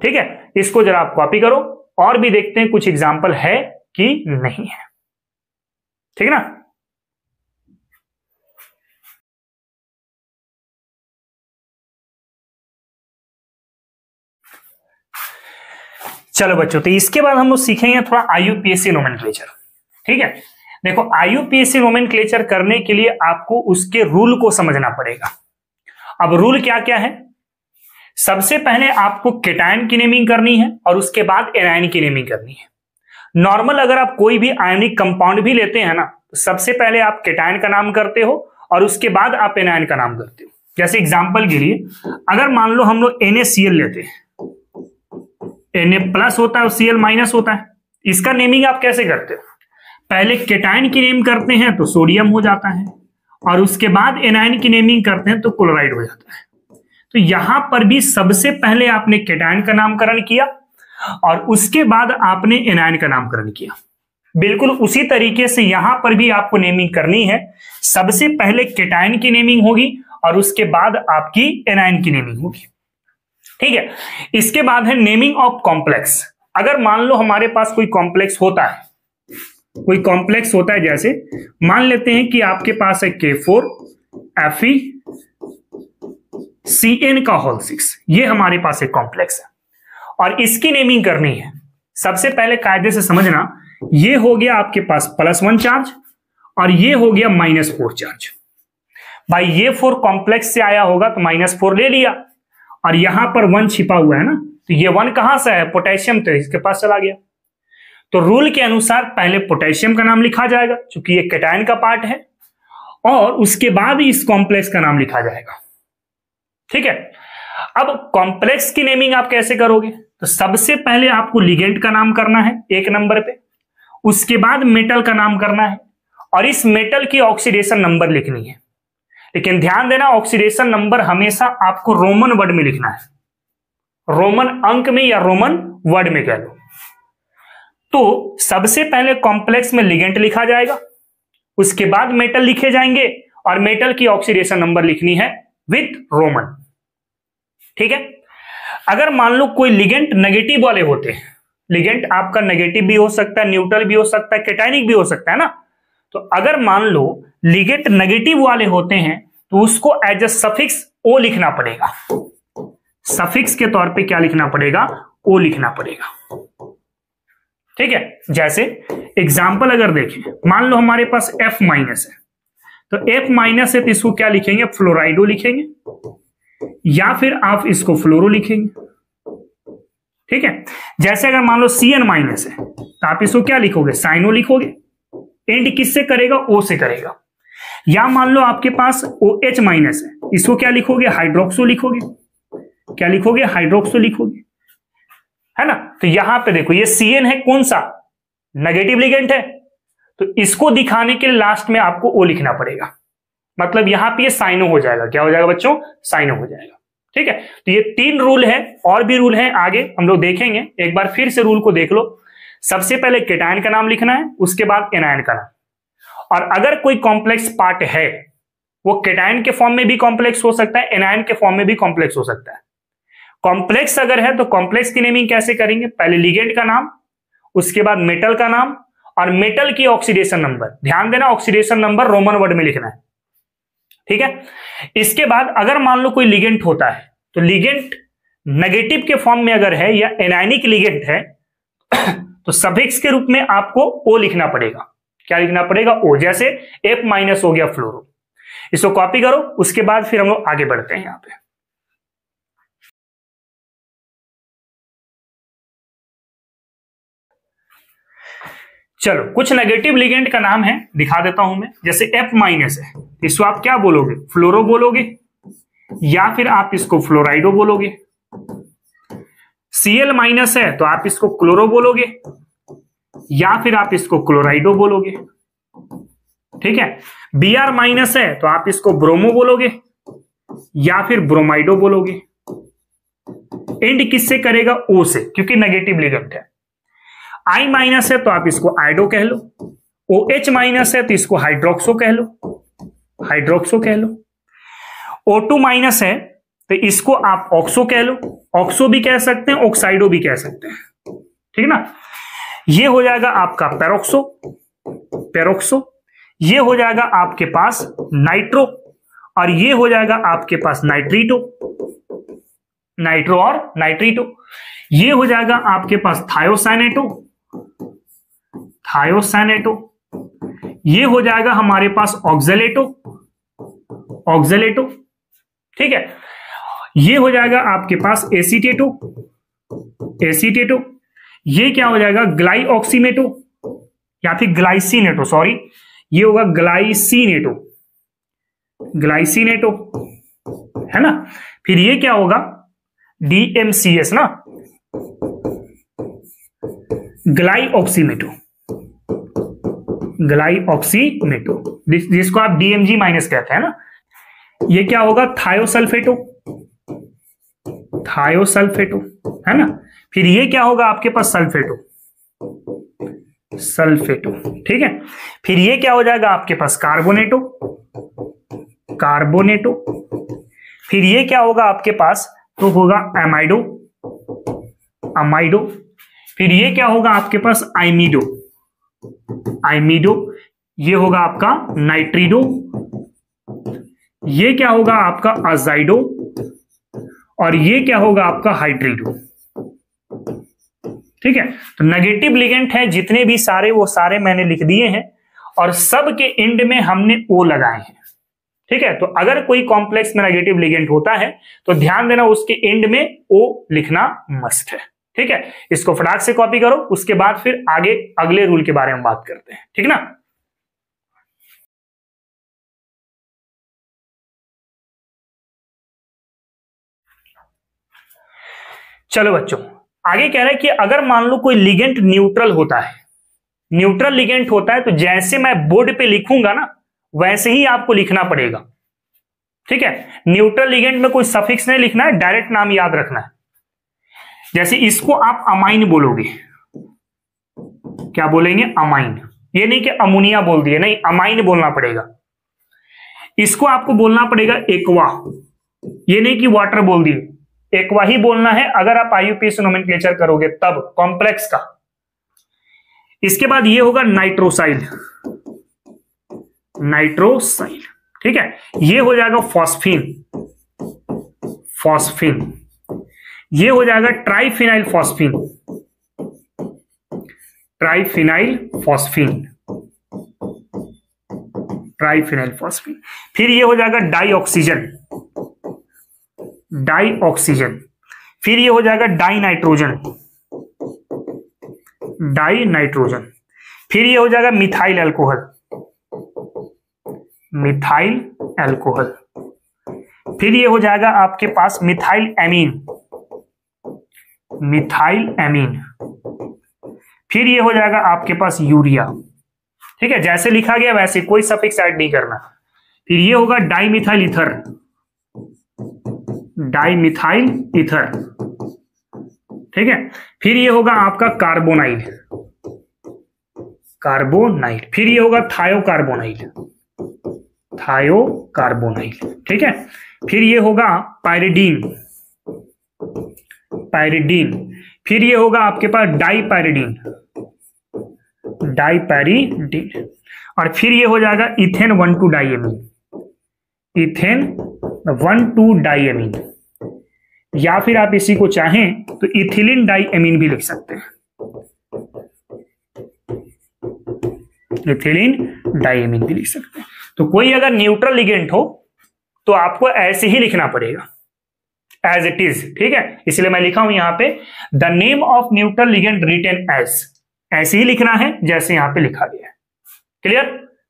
ठीक है, इसको जरा आप कॉपी करो और भी देखते हैं कुछ एग्जांपल है कि नहीं है। ठीक है ना, चलो बच्चों, तो इसके बाद हम लोग सीखेंगे थोड़ा IUPAC नोमेनक्लेचर। ठीक है, देखो IUPAC नोमेनक्लेचर करने के लिए आपको उसके रूल को समझना पड़ेगा। अब रूल क्या क्या है, सबसे पहले आपको केटायन की नेमिंग करनी है और उसके बाद एनायन की नेमिंग करनी है। नॉर्मल अगर आप कोई भी आयनिक कंपाउंड भी लेते हैं ना, तो सबसे पहले आप केटायन का नाम करते हो और उसके बाद आप एनायन का नाम करते हो। जैसे एग्जांपल के लिए अगर मान लो हम लोग NaCl लेते हैं, Na+ होता है और Cl- होता है, इसका नेमिंग आप कैसे करते हो, पहले केटायन की नेम करते हैं तो सोडियम हो जाता है और उसके बाद एनायन की नेमिंग करते हैं तो क्लोराइड हो जाता है। तो यहां पर भी सबसे पहले आपने केटायन का नामकरण किया और उसके बाद आपने एनायन का नामकरण किया। बिल्कुल उसी तरीके से यहां पर भी आपको नेमिंग करनी है, सबसे पहले केटायन की नेमिंग होगी और उसके बाद आपकी एनायन की नेमिंग होगी। ठीक है, इसके बाद है नेमिंग ऑफ कॉम्प्लेक्स। अगर मान लो हमारे पास कोई कॉम्प्लेक्स होता है, कोई कॉम्प्लेक्स होता है, जैसे मान लेते हैं कि आपके पास है K4FeCN6, ये हमारे पास एक कॉम्प्लेक्स है और इसकी नेमिंग करनी है। सबसे पहले कायदे से समझना, ये हो गया आपके पास +1 चार्ज और ये हो गया -4 चार्ज। भाई ये 4 कॉम्प्लेक्स से आया होगा तो -4 ले लिया और यहां पर 1 छिपा हुआ है ना, तो ये 1 कहां से है, पोटेशियम, तो इसके पास चला गया। तो रूल के अनुसार पहले पोटेशियम का नाम लिखा जाएगा क्योंकि ये केटायन का पार्ट है और उसके बाद इस कॉम्प्लेक्स का नाम लिखा जाएगा। ठीक है, अब कॉम्प्लेक्स की नेमिंग आप कैसे करोगे, तो सबसे पहले आपको लिगेंड का नाम करना है 1 नंबर पे, उसके बाद मेटल का नाम करना है और इस मेटल की ऑक्सीडेशन नंबर लिखनी है। लेकिन ध्यान देना, ऑक्सीडेशन नंबर हमेशा आपको रोमन वर्ड में लिखना है, रोमन अंक में या रोमन वर्ड में कह लो। तो सबसे पहले कॉम्प्लेक्स में लिगेंड लिखा जाएगा, उसके बाद मेटल लिखे जाएंगे और मेटल की ऑक्सीडेशन नंबर लिखनी है विथ रोमन। ठीक है, अगर मान लो कोई लिगेंड नेगेटिव वाले होते हैं, लिगेंड आपका नेगेटिव भी हो सकता है, न्यूट्रल भी हो सकता है, केटायनिक भी हो सकता है ना, तो अगर मान लो लिगेंड नेगेटिव वाले होते हैं तो उसको एज अ सफिक्स ओ लिखना पड़ेगा, सफिक्स के तौर पे क्या लिखना पड़ेगा, ओ लिखना पड़ेगा। ठीक है, जैसे एग्जाम्पल अगर देखें, मान लो हमारे पास F- है, तो F- है तो इसको क्या लिखेंगे, फ्लोराइडो लिखेंगे या फिर आप इसको फ्लोरो लिखेंगे। ठीक है, जैसे अगर मान लो Cn- है तो आप इसको क्या लिखोगे, साइनो लिखोगे, एंड किससे करेगा, O से करेगा। या मान लो आपके पास OH- है, इसको क्या लिखोगे, हाइड्रोक्सो लिखोगे, क्या लिखोगे, हाइड्रोक्सो लिखोगे, है ना। तो यहां पे देखो ये Cn है, कौन सा, नेगेटिव लिगेंड है, तो इसको दिखाने के लिए लास्ट में आपको O लिखना पड़ेगा, मतलब यहां पे ये साइनो हो जाएगा, क्या हो जाएगा बच्चों, साइनो हो जाएगा। ठीक है, तो ये 3 रूल है, और भी रूल है आगे हम लोग देखेंगे, एक बार फिर से रूल को देख लो। सबसे पहले केटायन का नाम लिखना है, उसके बाद एनायन का नाम, और अगर कोई कॉम्प्लेक्स पार्ट है वो केटायन के फॉर्म में भी कॉम्प्लेक्स हो सकता है, एनायन के फॉर्म में भी कॉम्प्लेक्स हो सकता है। कॉम्प्लेक्स अगर है तो कॉम्प्लेक्स की नेमिंग कैसे करेंगे, पहले लिगेंड का नाम, उसके बाद मेटल का नाम और मेटल की ऑक्सीडेशन नंबर। ध्यान देना, ऑक्सीडेशन नंबर रोमन वर्ड में लिखना है। ठीक है, इसके बाद अगर मान लो कोई लिगेंड होता है तो लिगेंड नेगेटिव के फॉर्म में अगर है या एनायनिक लिगेंड है तो सफिक्स के रूप में आपको ओ लिखना पड़ेगा। क्या लिखना पड़ेगा, ओ। जैसे F- हो गया फ्लोरो, इसको कॉपी करो, उसके बाद फिर हम लोग आगे बढ़ते हैं यहां पे। चलो, कुछ नेगेटिव लिगेंड का नाम है, दिखा देता हूं मैं। जैसे F- है, इसको आप क्या बोलोगे, फ्लोरो बोलोगे या फिर आप इसको फ्लोराइडो बोलोगे। Cl माइनस है तो आप इसको क्लोरो बोलोगे या फिर आप इसको क्लोराइडो बोलोगे, ठीक है। Br माइनस है तो आप इसको ब्रोमो बोलोगे या फिर ब्रोमाइडो बोलोगे। एंड किससे करेगा? O से, क्योंकि नेगेटिव लिगेंड है। I माइनस है तो आप इसको आइडो कह लो, OH माइनस है तो इसको हाइड्रोक्सो कह लो, हाइड्रोक्सो कह लो। O2 माइनस है तो इसको आप ऑक्सो कह लो, ऑक्सो भी कह सकते हैं, ऑक्साइडो भी कह सकते हैं, ठीक ना। ये हो जाएगा आपका पेरोक्सो, पेरोक्सो। ये हो जाएगा आपके पास नाइट्रो, और ये हो जाएगा आपके पास नाइट्रीटो, नाइट्रो और नाइट्रीटो। ये हो जाएगा आपके पास थायोसाइनेटो, थायोसाइनेटो। ये हो जाएगा हमारे पास ऑक्जेलेटो, ऑक्जेलेटो, ठीक है। ये हो जाएगा आपके पास एसीटेटो, एसीटेटो। ये क्या हो जाएगा? ग्लाइऑक्सीनेटो या फिर ग्लाइसिनेटो, सॉरी, ये होगा ग्लाइसिनेटो, ग्लाइसिनेटो, है ना। फिर ये क्या होगा? DMCS ना, ग्लाइऑक्सीनेटो, ग्लाइऑक्सीनेटो, जिसको आप DMG माइनस कहते हैं ना। ये क्या होगा? थायोसल्फेटो, थायोसल्फेटो, है ना। फिर ये क्या होगा आपके पास? सल्फेटो, सल्फेटो, ठीक है। फिर ये क्या हो जाएगा आपके पास? कार्बोनेटो, कार्बोनेटो। फिर ये क्या होगा आपके पास? तो होगा एमाइडो, अमाइडो। फिर ये क्या होगा आपके पास? आइमिडो, आइमिडो। ये होगा आपका नाइट्रिडो। ये क्या होगा आपका? अजाइडो। और ये क्या होगा आपका? हाइड्रिडो, ठीक है। तो नेगेटिव लिगेंड है जितने भी सारे, वो सारे मैंने लिख दिए हैं, और सब के एंड में हमने O लगाए हैं, ठीक है। तो अगर कोई कॉम्प्लेक्स में नेगेटिव लिगेंड होता है तो ध्यान देना उसके एंड में O लिखना मस्ट है, ठीक है। इसको फटाक से कॉपी करो, उसके बाद फिर आगे अगले रूल के बारे में बात करते हैं, ठीक ना। चलो बच्चों, आगे कह रहा है कि अगर मान लो कोई लिगेंड न्यूट्रल होता है, न्यूट्रल लिगेंड होता है, तो जैसे मैं बोर्ड पे लिखूंगा ना वैसे ही आपको लिखना पड़ेगा, ठीक है। न्यूट्रल लिगेंड में कोई सफिक्स नहीं लिखना है, डायरेक्ट नाम याद रखना है। जैसे इसको आप अमाइन बोलोगे, क्या बोलेंगे? अमाइन। ये नहीं कि अमोनिया बोल दिए, नहीं, अमाइन बोलना पड़ेगा। इसको आपको बोलना पड़ेगा एक्वा, ये नहीं कि वाटर बोल दिए, एक्वा ही बोलना है अगर आप IUPAC नोमेनक्लेचर करोगे तब, कॉम्प्लेक्स का। इसके बाद ये होगा नाइट्रोसाइल, नाइट्रोसाइल, ठीक है। ये हो जाएगा फॉस्फीन, फॉस्फीन। ये हो जाएगा triphenyl phosphine, triphenyl phosphine, triphenyl phosphine. फिर ये हो जाएगा डाइऑक्सीजन, डाइऑक्सीजन। फिर ये हो जाएगा डाइनाइट्रोजन, डाइनाइट्रोजन। फिर ये हो जाएगा मिथाइल अल्कोहल, मिथाइल अल्कोहल। फिर ये हो जाएगा आपके पास मिथाइल एमीन, मिथाइल एमीन। फिर ये हो जाएगा आपके पास यूरिया, ठीक है। जैसे लिखा गया वैसे, कोई सफिक्स ऐड नहीं करना। फिर ये होगा डाइमिथाइल ईथर, डाइमिथाइल ईथर, ठीक है। फिर ये होगा आपका कार्बोनाइल, कार्बोनाइल। फिर ये होगा थायोकार्बोनाइल, थायोकार्बोनाइल, ठीक है। फिर ये होगा पायरिडीन, पायरिडीन। फिर ये होगा आपके पास डाइपैरिडीन, डाइपैरिडीन। और फिर ये हो जाएगा इथेन 1,2 डाइएमीन, इथेन 1,2 डाइएमीन। या फिर आप इसी को चाहें तो इथिलीन डाइएमीन भी लिख सकते हैं, इथिलीन डाइएमीन भी लिख सकते हैं। तो कोई अगर न्यूट्रल लिगेंड हो तो आपको ऐसे ही लिखना पड़ेगा, एज इट इज, ठीक है। इसलिए मैं लिखा हूं यहां पे the name of neutral ligand written as, ऐसे ही लिखना है जैसे यहां पे लिखा गया है। क्लियर?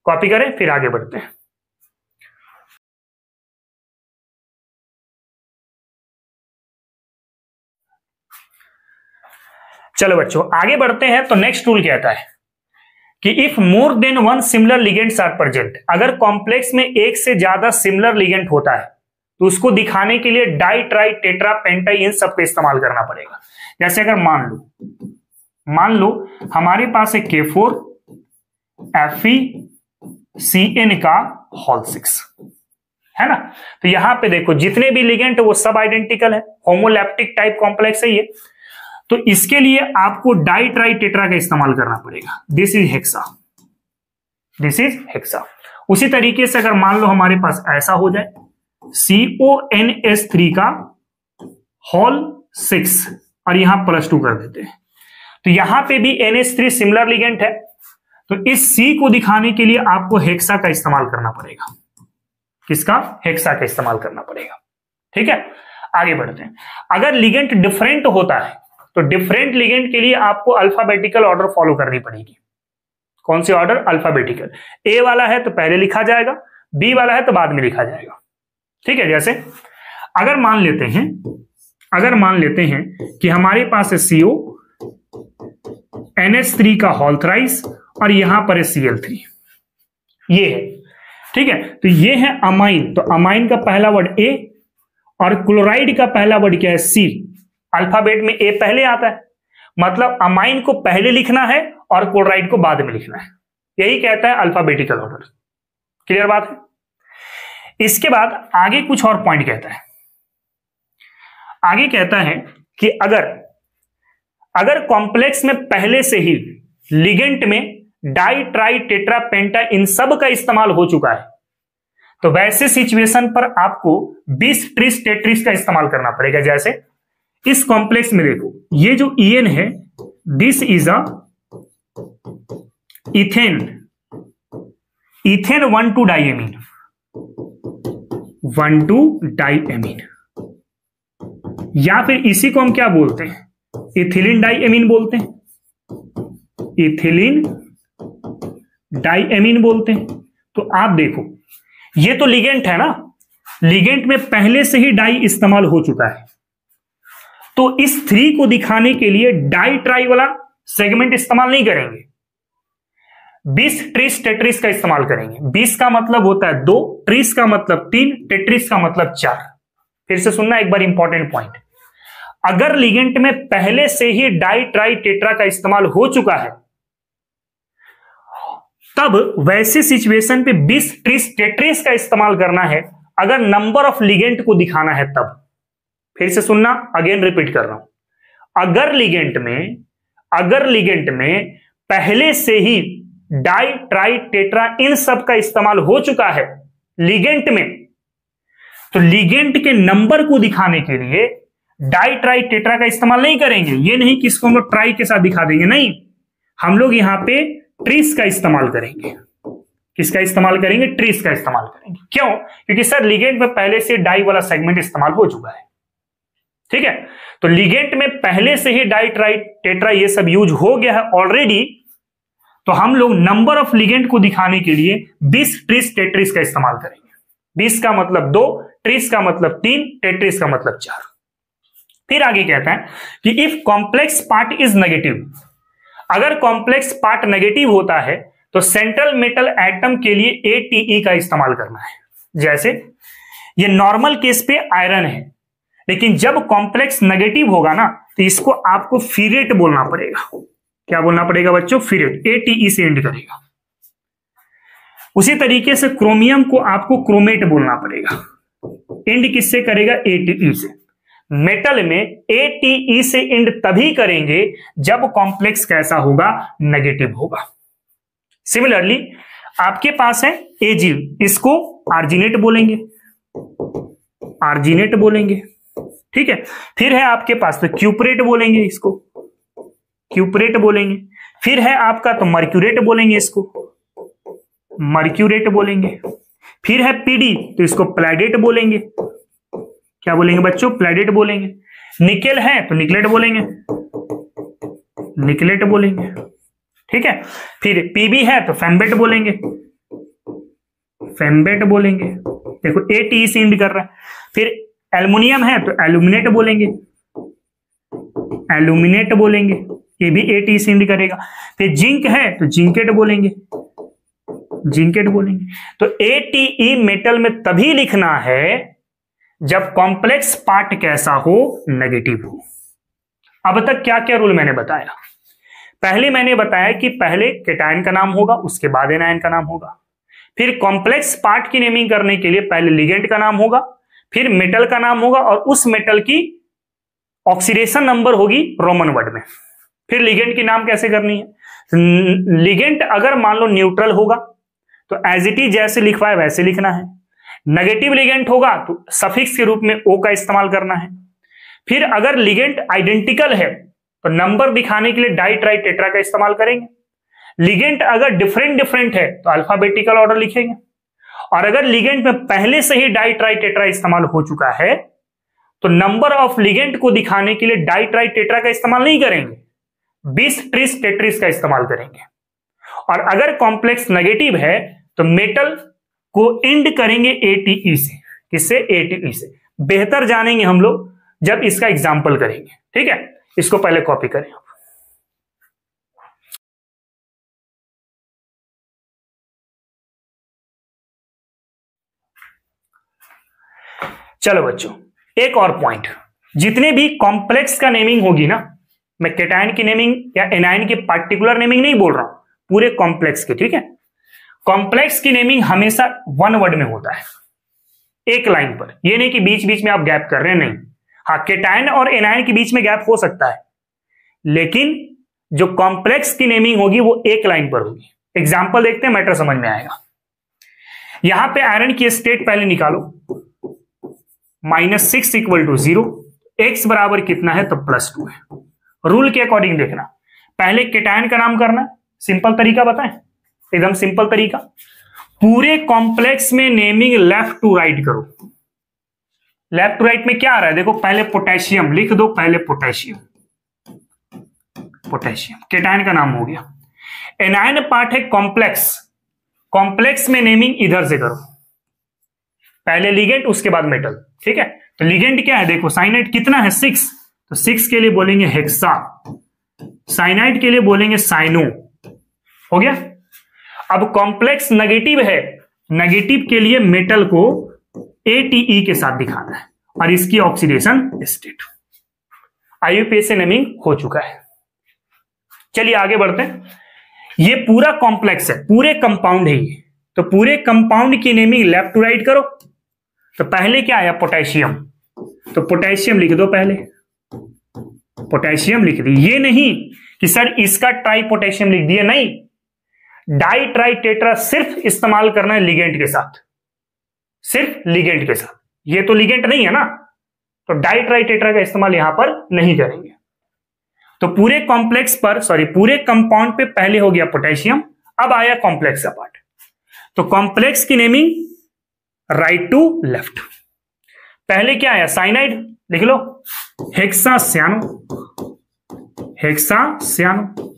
कॉपी करें, फिर आगे बढ़ते हैं। चलो बच्चों आगे बढ़ते हैं। तो नेक्स्ट रूल कहता है कि if more than one similar ligands are present, अगर कॉम्प्लेक्स में एक से ज्यादा सिमिलर लिगेंड होता है तो उसको दिखाने के लिए डाई ट्राई टेट्रा पेंटाई इन सब का इस्तेमाल करना पड़ेगा। जैसे अगर मान लो हमारे पास है K4 FeCN का होल 6 है ना। तो यहां पे देखो जितने भी लिगेंड वो सब आइडेंटिकल है, होमोलैप्टिक टाइप कॉम्प्लेक्स है ये। तो इसके लिए आपको डाई ट्राई टेट्रा का इस्तेमाल करना पड़ेगा। This is hexa. उसी तरीके से अगर मान लो हमारे पास ऐसा हो जाए CONS3 का होल 6 और यहां +2 कर देते हैं, तो यहां पे भी NH3 सिमिलर लिगेंड है। तो इस C को दिखाने के लिए आपको हेक्सा का इस्तेमाल करना पड़ेगा। किसका? हेक्सा का इस्तेमाल करना पड़ेगा। ठीक है, आगे बढ़ते हैं। अगर लिगेंड डिफरेंट होता है तो डिफरेंट लिगेंड के लिए आपको अल्फाबेटिकल ऑर्डर फॉलो करनी पड़ेगी। कौन से ऑर्डर? अल्फाबेटिकल। A वाला है तो पहले लिखा जाएगा, B वाला है तो बाद में लिखा जाएगा। ठीक है, जैसे अगर मान लेते हैं कि हमारे पास है CO NH3 का होल थ्राइस और यहां पर है Cl3, ये है। ठीक है, तो ये है अमाइन। तो अमाइन का पहला वर्ड A और क्लोराइड का पहला वर्ड क्या है? C। अल्फाबेट में A पहले आता है, मतलब अमाइन को पहले लिखना है और क्लोराइड को बाद में लिखना है। यही कहता है अल्फाबेटिकल ऑर्डर। क्लियर बात है? इसके बाद आगे कुछ और पॉइंट कहता है। आगे कहता है कि अगर कॉम्प्लेक्स में पहले से ही लिगेंट में डाई ट्राई टेट्रा पेंटा इन सब का इस्तेमाल हो चुका है तो वैसे सिचुएशन पर आपको 20 ट्रिस टेट्रिस का इस्तेमाल करना पड़ेगा। जैसे इस कॉम्प्लेक्स में देखो, ये जो EN है दिस इज अ इथेन 1,2-डाइएमीन 1,2-डाइएमीन, या फिर इसी को हम क्या बोलते हैं? इथिलीन डाइएमीन बोलते हैं, इथिलीन डाइएमीन बोलते हैं। तो आप देखो ये तो लिगेंट है ना, लिगेंट में पहले से ही डाई इस्तेमाल हो चुका है। तो इस 3 को दिखाने के लिए डाई ट्राई वाला सेगमेंट इस्तेमाल नहीं करेंगे, 20 ट्रिस टेट्रिस का इस्तेमाल करेंगे। 20 का मतलब होता है 2, ट्रिस का मतलब 3, टेट्रिस का मतलब 4। फिर से सुनना एक बार इंपॉर्टेंट पॉइंट। अगर लिगेंट में पहले से ही डाई ट्राई टेट्रा का इस्तेमाल हो चुका है तब वैसे सिचुएशन पे 20 ट्रिस टेट्रिस का इस्तेमाल करना है अगर नंबर ऑफ लिगेंट को दिखाना है तब। फिर से सुनना, अगेन रिपीट कर रहा हूं। अगर लिगेंट में पहले से ही डाई ट्राई टेट्रा इन सब का इस्तेमाल हो चुका है लिगेंट में, तो लिगेंट के नंबर को दिखाने के लिए डाई ट्राई टेट्रा का इस्तेमाल नहीं करेंगे। ये नहीं कि इसको हम लोग ट्राई के साथ दिखा देंगे, नहीं, हम लोग यहां पे ट्रिस का इस्तेमाल करेंगे। किसका इस्तेमाल करेंगे? ट्रिस का इस्तेमाल करेंगे। क्यों? क्योंकि सर लिगेंट में पहले से डाई वाला सेगमेंट इस्तेमाल हो चुका है। ठीक है, तो लिगेंट में पहले से ही डाई ट्राई टेट्रा ये सब यूज हो गया है ऑलरेडी, तो हम लोग नंबर ऑफ लिगेंट को दिखाने के लिए 20 ट्रिस टेट्रिस का इस्तेमाल करेंगे। 20 का मतलब 2, ट्रिस का मतलब 3, टेट्रिस का मतलब 4। फिर आगे कहता है कि if complex part is negative, अगर कॉम्प्लेक्स पार्ट नेगेटिव होता है तो सेंट्रल मेटल एटम के लिए ATE का इस्तेमाल करना है। जैसे ये नॉर्मल केस पे आयरन है, लेकिन जब कॉम्प्लेक्स नेगेटिव होगा ना तो इसको आपको फीरेट बोलना पड़ेगा। क्या बोलना पड़ेगा बच्चों? फीरेट। ATE से एंड करेगा। उसी तरीके से क्रोमियम को आपको क्रोमेट बोलना पड़ेगा। एंड किससे करेगा? ATE से। मेटल में ATE से एंड तभी करेंगे जब कॉम्प्लेक्स कैसा होगा? नेगेटिव होगा। सिमिलरली आपके पास है AG, इसको आर्जिनेट बोलेंगे, आर्जिनेट बोलेंगे। ठीक है, फिर है आपके पास तो क्यूपरेट बोलेंगे, इसको क्यूपरेट बोलेंगे। फिर है आपका तो मर्क्यूरेट बोलेंगे, इसको मर्क्यूरेट बोलेंगे। फिर है PD तो इसको प्लैडेट बोलेंगे। क्या बोलेंगे बच्चों? प्लैडेट बोलेंगे। निकेल है तो निकलेट बोलेंगे, निकलेट बोलेंगे। ठीक है, फिर PB है तो फेम्बेट बोलेंगे, फेम्बेट बोलेंगे। देखो ATE से इंड कर रहा है। फिर एल्युमिनियम है तो एल्यूमिनेट बोलेंगे, एल्यूमिनेट बोलेंगे। ये भी ATE से इंड करेगा। फिर जिंक है तो जिंकेट बोलेंगे, जिंकेट बोलेंगे। तो ATE मेटल में तभी लिखना है जब कॉम्प्लेक्स पार्ट कैसा हो, नेगेटिव हो। अब तक क्या क्या रूल मैंने बताया? पहले मैंने बताया कि पहले केटायन का नाम होगा, उसके बाद एनायन का नाम होगा। फिर कॉम्प्लेक्स पार्ट की नेमिंग करने के लिए पहले लिगेंड का नाम होगा, फिर मेटल का नाम होगा और उस मेटल की ऑक्सीडेशन नंबर होगी रोमन वर्ड में। फिर लिगेंड की नाम कैसे करनी है? लिगेंड अगर मान लो न्यूट्रल होगा तो एज इट इज जैसे लिखवाए वैसे लिखना है। नेगेटिव लिगेंड होगा तो सफिक्स के रूप में O का इस्तेमाल करना है। फिर अगर लिगेंड आइडेंटिकल है तो नंबर दिखाने के लिए डाई ट्राई टेट्रा का इस्तेमाल करेंगे। लिगेंड अगर डिफरेंट है तो अल्फाबेटिकल ऑर्डर लिखेंगे। और अगर लिगेंड में पहले से ही डाई ट्राई टेट्रा इस्तेमाल हो चुका है तो नंबर ऑफ लिगेंड को दिखाने के लिए डाई ट्राई टेट्रा का इस्तेमाल नहीं करेंगे, बिस ट्रिस टेट्रिस का इस्तेमाल करेंगे। और अगर कॉम्प्लेक्स नेगेटिव है तो मेटल को इंड करेंगे ATE से। किससे? ATE से। बेहतर जानेंगे हम लोग जब इसका एग्जाम्पल करेंगे, ठीक है। इसको पहले कॉपी करें। चलो बच्चों, एक और पॉइंट, जितने भी कॉम्प्लेक्स का नेमिंग होगी ना, मैं केटायन की नेमिंग या एनायन की पार्टिकुलर नेमिंग नहीं बोल रहा हूं, पूरे कॉम्प्लेक्स की, ठीक है। कॉम्प्लेक्स की नेमिंग हमेशा वन वर्ड में होता है, एक लाइन पर। ये नहीं कि बीच बीच में आप गैप कर रहे हैं, नहीं। हाँ, केटायन और एनायन के बीच में गैप हो सकता है, लेकिन जो कॉम्प्लेक्स की नेमिंग होगी वो एक लाइन पर होगी। एग्जाम्पल देखते हैं, मैटर समझ में आएगा। यहां पे आयरन की स्टेट पहले निकालो, -6 = 0, x बराबर कितना है तो +2 है। रूल के अकॉर्डिंग देखना, पहले केटायन का नाम करना, सिंपल तरीका बताएं, एकदम सिंपल तरीका। पूरे कॉम्प्लेक्स में नेमिंग लेफ्ट टू राइट करो। लेफ्ट टू राइट में क्या आ रहा है देखो, पहले पोटेशियम लिख दो, पहले पोटेशियम, पोटेशियम केटायन का नाम हो गया। एनायन पार्ट है कॉम्प्लेक्स, कॉम्प्लेक्स में नेमिंग इधर से करो, पहले लिगेंड उसके बाद मेटल, ठीक है। तो लिगेंड क्या है देखो, साइनाइड कितना है 6, तो 6 के लिए बोलेंगे हेक्सा, साइनाइड के लिए बोलेंगे साइनो, हो गया। अब कॉम्प्लेक्स नेगेटिव है, नेगेटिव के लिए मेटल को ATE के साथ दिखाना है और इसकी ऑक्सीडेशन स्टेट। IUPAC से नेमिंग हो चुका है। चलिए आगे बढ़ते हैं। ये पूरा कॉम्प्लेक्स है, पूरे कंपाउंड है ये, तो पूरे कंपाउंड की नेमिंग लेफ्ट टू राइट करो। तो पहले क्या आया, पोटेशियम, तो पोटेशियम लिख दो, पहले पोटेशियम लिख दी। ये नहीं कि सर इसका ट्राई पोटेशियम लिख दिया, नहीं, डाई ट्राई टेट्रा सिर्फ इस्तेमाल करना है लिगेंड के साथ, सिर्फ लिगेंड के साथ। ये तो लिगेंड नहीं है ना, तो डाई ट्राई टेट्रा का इस्तेमाल यहां पर नहीं करेंगे। तो पूरे कॉम्प्लेक्स पर, सॉरी पूरे कंपाउंड पे पहले हो गया पोटेशियम, अब आया कॉम्प्लेक्स का पार्ट। तो कॉम्प्लेक्स की नेमिंग राइट टू लेफ्ट। पहले क्या आया, साइनाइड, लिख लो हेक्सासियानो, हेक्सासियानो।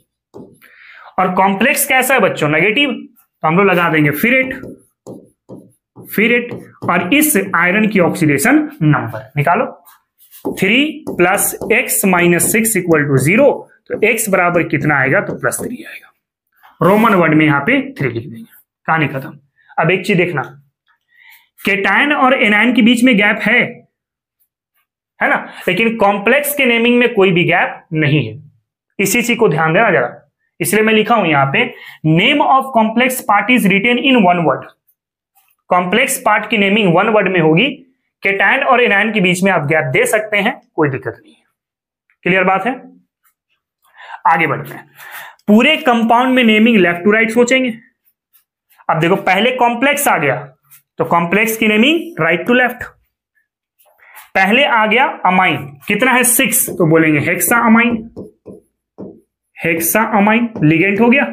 और कॉम्प्लेक्स कैसा है बच्चों, नेगेटिव, तो हम लोग लगा देंगे फिरेट, फिरेट। और इस आयरन की ऑक्सीडेशन नंबर निकालो, 3 + x - 6 = 0, तो x बराबर कितना आएगा तो +3 आएगा। रोमन वर्ड में यहां पे 3 लिख देंगे, कहानी खत्म। अब एक चीज देखना, केटायन और एनायन के बीच में गैप है ना, लेकिन कॉम्प्लेक्स के नेमिंग में कोई भी गैप नहीं है, इसी चीज को ध्यान देना जरा। इसलिए मैं लिखा हूं यहां पे, name of complex part is written in one word. Complex part की नेमिंग वन वर्ड में होगी, केटायन और एनायन के बीच में आप गैप दे सकते हैं, कोई दिक्कत नहीं है। क्लियर बात है? आगे बढ़ते हैं। पूरे कंपाउंड में नेमिंग लेफ्ट टू राइट सोचेंगे। अब देखो पहले कॉम्प्लेक्स आ गया, तो कॉम्प्लेक्स की नेमिंग राइट टू लेफ्ट। पहले आ गया अमाइन, कितना है 6, तो बोलेंगे hexa amine, hexa amine, ligand हो गया।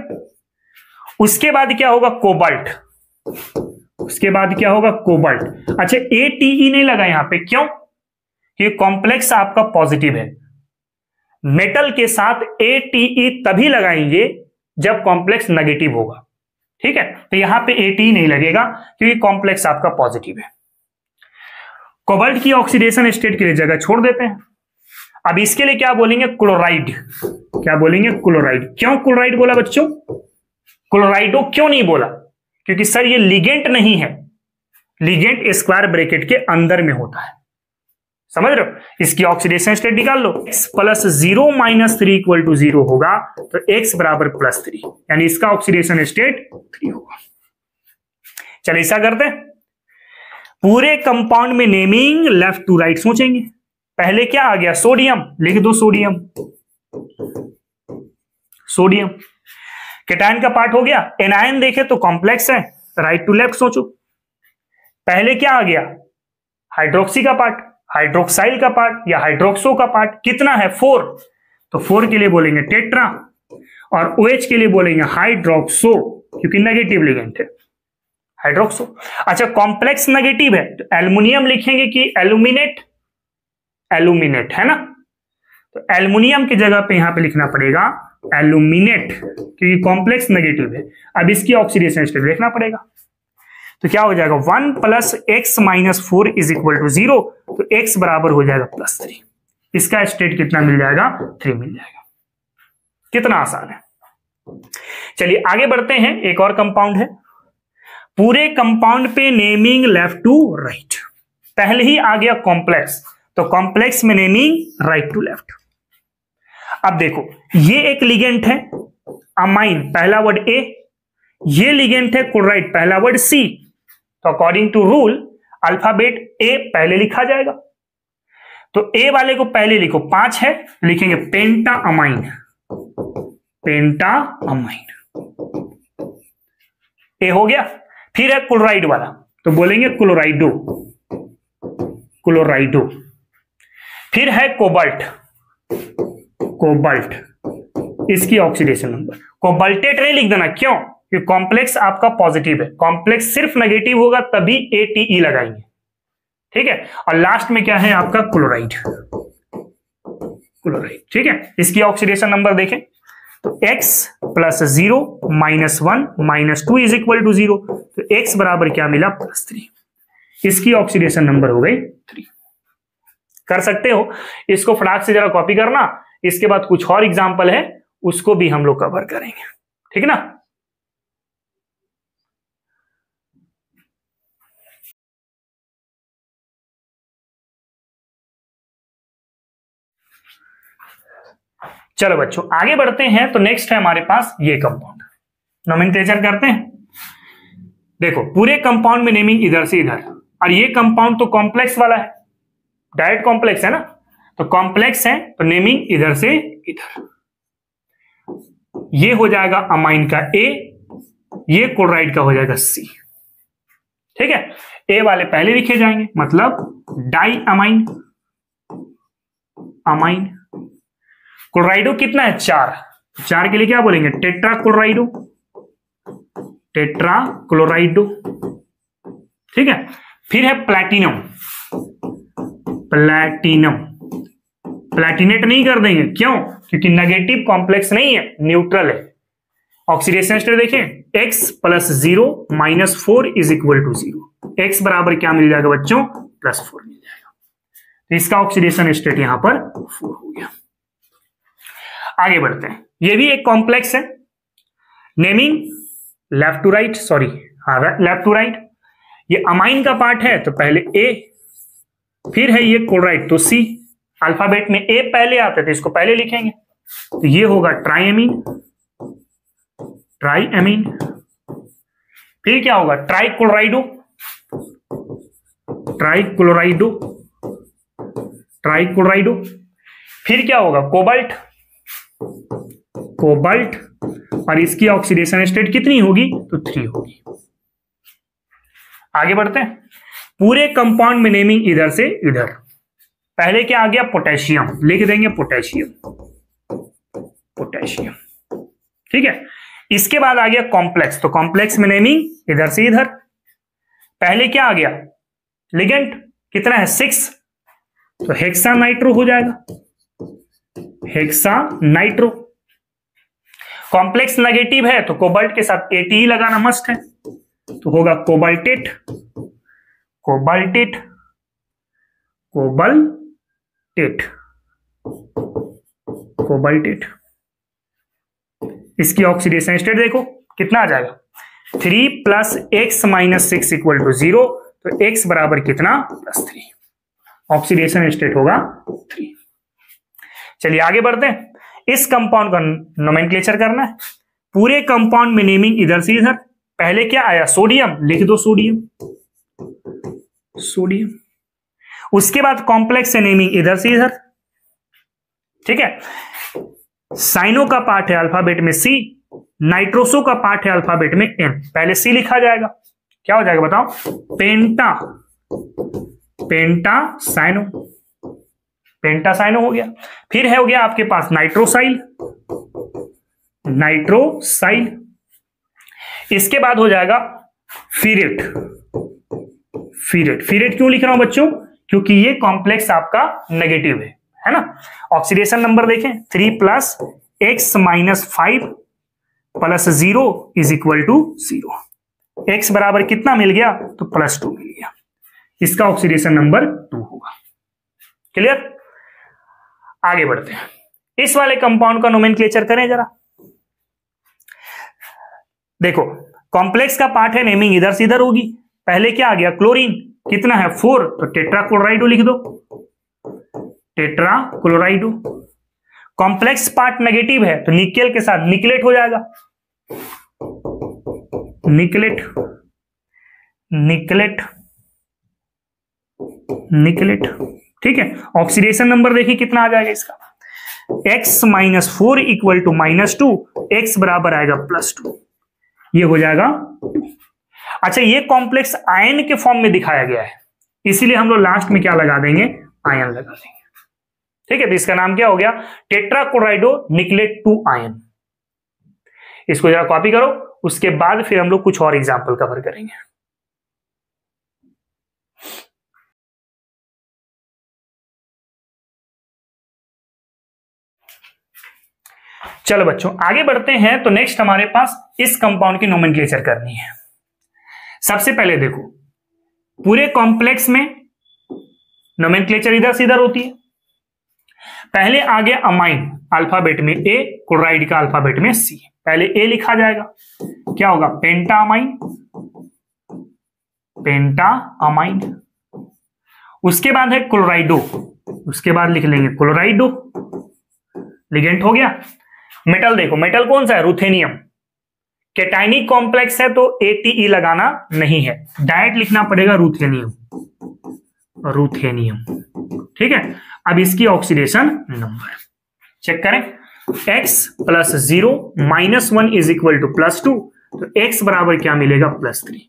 उसके बाद क्या होगा, कोबाल्ट, उसके बाद क्या होगा, कोबाल्ट। अच्छा ATE नहीं लगा यहां पे, क्यों? कि कॉम्प्लेक्स आपका पॉजिटिव है, मेटल के साथ ATE तभी लगाएंगे जब कॉम्प्लेक्स नेगेटिव होगा, ठीक है। तो यहां पे ATE नहीं लगेगा क्योंकि कॉम्प्लेक्स आपका पॉजिटिव है। कोबाल्ट की ऑक्सीडेशन स्टेट के लिए जगह छोड़ देते हैं। अब इसके लिए क्या बोलेंगे, क्लोराइड, क्या बोलेंगे? क्लोराइड। क्यों क्लोराइड बोला बच्चों? क्लोराइडो क्यों नहीं बोला? क्योंकि सर ये लिगेंड नहीं है, लिगेंड स्क्वायर ब्रैकेट के अंदर में होता है, समझ रहे हो? इसकी ऑक्सीडेशन स्टेट निकाल लो, x plus 0 minus 3 equal to 0 होगा, तो x बराबर +3, यानी इसका ऑक्सीडेशन स्टेट 3 होगा। चलिए ऐसा करते हैं, पूरे कंपाउंड में नेमिंग लेफ्ट टू राइट सोचेंगे। पहले क्या आ गया? सोडियम, लिख दो सोडियम, सोडियम केटायन का पार्ट हो गया। एनायन देखे तो कॉम्प्लेक्स है, राइट टू लेफ्ट सोचो। पहले क्या आ गया? हाइड्रोक्सी का पार्ट, हाइड्रोक्साइल का पार्ट या हाइड्रोक्सो का पार्ट। कितना है? 4, तो 4 के लिए बोलेंगे टेट्रा, और OH के लिए बोलेंगे हाइड्रोक्सो, क्योंकि नेगेटिव लिगेंड है हाइड्रोक्सो। अच्छा कॉम्प्लेक्स नेगेटिव है तो एल्युमिनियम लिखेंगे कि एल्यूमिनेट, एल्यूमिनेट है ना, तो एल्युमिनियम की जगह पे यहां पे लिखना पड़ेगा एल्यूमिनेट, क्योंकि कॉम्प्लेक्स नेगेटिव है। अब इसकी ऑक्सीडेशन स्टेट देखना पड़ेगा, तो क्या हो जाएगा? 1 plus x minus 4 is equal to 0, तो x बराबर हो जाएगा +3। इसका स्टेट कितना मिल जाएगा? 3 मिल जाएगा। कितना आसान है। चलिए आगे बढ़ते हैं, एक और कंपाउंड है। पूरे कंपाउंड पे नेमिंग लेफ्ट टू राइट। पहले ही आ गया कॉम्प्लेक्स, तो कॉम्प्लेक्स में नेमिंग राइट टू लेफ्ट। अब देखो ये एक लिगेंड है अमाइन, पहला वर्ड A, ये लिगेंड है क्लोराइड, पहला वर्ड C, तो according to rule alphabet A पहले लिखा जाएगा, तो A वाले को पहले लिखो, 5 है, लिखेंगे पेंटा अमाइन, पेंटा अमाइन, A हो गया। फिर है क्लोराइड वाला, तो बोलेंगे क्लोराइडो, क्लोराइडो। फिर है कोबाल्ट, कोबाल्ट, इसकी ऑक्सीडेशन नंबर, कोबाल्टेट नहीं लिख देना, क्यों? क्योंकि कॉम्प्लेक्स आपका पॉजिटिव है, कॉम्प्लेक्स सिर्फ नेगेटिव होगा तभी ATE लगाएंगे, ठीक है। और लास्ट में क्या है आपका? क्लोराइड, क्लोराइड, ठीक है। इसकी ऑक्सीडेशन नंबर देखें तो x plus 0 minus 1 minus 2 is equal to 0, तो x बराबर क्या मिला? +3। इसकी ऑक्सीडेशन नंबर हो गई 3। कर सकते हो इसको, फटाक से जरा कॉपी करना, इसके बाद कुछ और एग्जांपल है उसको भी हम लोग कवर करेंगे, ठीक ना। चलो बच्चों आगे बढ़ते हैं, तो नेक्स्ट है हमारे पास ये कंपाउंड, नोमेनक्लेचर करते हैं। देखो पूरे कंपाउंड में नेमिंग इधर से इधर, और ये कंपाउंड तो कॉम्प्लेक्स वाला है, डायरेक्ट कॉम्प्लेक्स है ना, तो कॉम्प्लेक्स है तो नेमिंग इधर से इधर। ये हो जाएगा अमाइन का A, ये क्लोराइड का हो जाएगा C, ठीक है। A वाले पहले लिखे जाएंगे, मतलब डाई अमाइन, अमाइन। क्लोराइडो कितना है? 4, 4 के लिए क्या बोलेंगे? टेट्रा क्लोराइडो, टेट्रा क्लोराइडो, ठीक है। फिर है प्लैटिनम, प्लैटिनम, प्लैटिनेट नहीं कर देंगे, क्यों? क्योंकि नेगेटिव कॉम्प्लेक्स नहीं है, न्यूट्रल है। ऑक्सीडेशन स्टेट देखें, x plus 0 minus 4 is equal to 0, x बराबर क्या मिल जाएगा बच्चों? +4 मिल जाएगा, तो इसका ऑक्सीडेशन स्टेट यहां पर 4 हो गया। आगे बढ़ते हैं, ये भी एक कॉम्प्लेक्स है, naming left to right, sorry हाँ लेफ्ट टू राइट। ये अमाइन का पार्ट है तो पहले A, फिर है ये क्लोराइड तो C, अल्फाबेट में A पहले आता है तो इसको पहले लिखेंगे, तो ये होगा ट्राइएमीन, ट्राइएमीन। फिर क्या होगा? ट्राइक्लोराइडो, ट्राइक्लोराइडो, ट्राइक्लोराइडो। फिर क्या होगा? कोबाल्ट, कोबाल्ट, और इसकी ऑक्सीडेशन स्टेट कितनी होगी? तो 3 होगी। आगे बढ़ते हैं, पूरे कंपाउंड में नेमिंग इधर से इधर। पहले क्या आ गया? पोटेशियम, लिख देंगे पोटेशियम, पोटेशियम, ठीक है। इसके बाद आ गया कॉम्प्लेक्स, तो कॉम्प्लेक्स में नेमिंग इधर से इधर। पहले क्या आ गया? लिगेंड, कितना है? 6, तो हेक्सा नाइट्रो हो जाएगा, हेक्सा नाइट्रो। कॉम्प्लेक्स नेगेटिव है तो कोबाल्ट के साथ ATE लगाना मस्ट है, तो होगा कोबाल्टेट, कोबाल्टेट, कोबाल्टेट, कोबाल्टेट। इसकी ऑक्सीडेशन स्टेट देखो कितना आ जाएगा, 3 + x - 6 = 0, तो x बराबर कितना, +3। ऑक्सीडेशन स्टेट होगा 3। चलिए आगे बढ़ते हैं। इस कंपाउंड का नोमेनक्लेचर करना है। पूरे कंपाउंड में नेमिंग इधर से इधर। पहले क्या आया, सोडियम, लिख दो सोडियम, सोडियम। उसके बाद कॉम्प्लेक्स से नेमिंग इधर से इधर, ठीक है। साइनो का पार्ट है अल्फाबेट में C, नाइट्रोसो का पार्ट है अल्फाबेट में N। पहले C लिखा जाएगा, क्या हो जाएगा बताओ, पेंटा, पेंटा साइनो, पेंटा साइनो हो गया। फिर है हो गया आपके पास नाइट्रोसाइल, नाइट्रोसाइल। इसके बाद हो जाएगा फिरेट, फिरेट। फिरेट क्यों लिख रहा हूं बच्चों, क्योंकि ये कॉम्प्लेक्स आपका नेगेटिव है ना। ऑक्सीडेशन नंबर देखें, 3 + x - 5 + 0 = 0। x बराबर कितना मिल गया, तो +2 मिल गया। इसका ऑक्सीडेशन नंबर 2 होगा। क्लियर। आगे बढ़ते हैं। इस वाले कंपाउंड का नोमेनक्लेचर करें जरा। देखो कॉम्प्लेक्स का पार्ट है, नेमिंग इधर से इधर होगी। पहले क्या आ गया, क्लोरीन, कितना है 4, तो टेट्राक्लोराइडो लिख दो, टेट्राक्लोराइडो। कॉम्प्लेक्स पार्ट नेगेटिव है तो निकेल के साथ निकलेट हो जाएगा, निकलेट, निकलेट, निकलेट, ठीक है। ऑक्सीडेशन नंबर देखिए कितना आ जाएगा इसका, x - 4 = -2, x बराबर आएगा +2, ये हो जाएगा 2। अच्छा, ये कॉम्प्लेक्स आयन के फॉर्म में दिखाया गया है, इसीलिए हम लोग लास्ट में क्या लगा देंगे, आयन लगा देंगे, ठीक है। तो इसका नाम क्या हो गया, टेट्राक्लोराइडो निकलेट 2 आयन। इसको जरा कॉपी करो, उसके बाद फिर हम लोग कुछ और एग्जाम्पल कवर करेंगे। चलो बच्चों आगे बढ़ते हैं। तो नेक्स्ट हमारे पास इस कंपाउंड की नोमेनक्लेचर करनी है। सबसे पहले देखो, पूरे कॉम्प्लेक्स में नोमेनक्लेचर इधर से इधर होती है। पहले आ गया अमाइन, अल्फाबेट में A, क्लोराइड का अल्फाबेट में C। पहले A लिखा जाएगा, क्या होगा, पेंटा अमाइन, पेंटा अमाइन। उसके बाद है क्लोराइडो, उसके बाद लिख लेंगे क्लोराइडो, लिगेंट हो गया। मेटल देखो, मेटल कौन सा है, रुथेनियम। कैटाइनिक कॉम्प्लेक्स है तो ATE लगाना नहीं है, डायरेक्ट लिखना पड़ेगा रुथेनियम, रुथेनियम, ठीक है। अब इसकी ऑक्सीडेशन नंबर चेक करें, x + 0 - 1 = +2, तो x बराबर क्या मिलेगा, +3।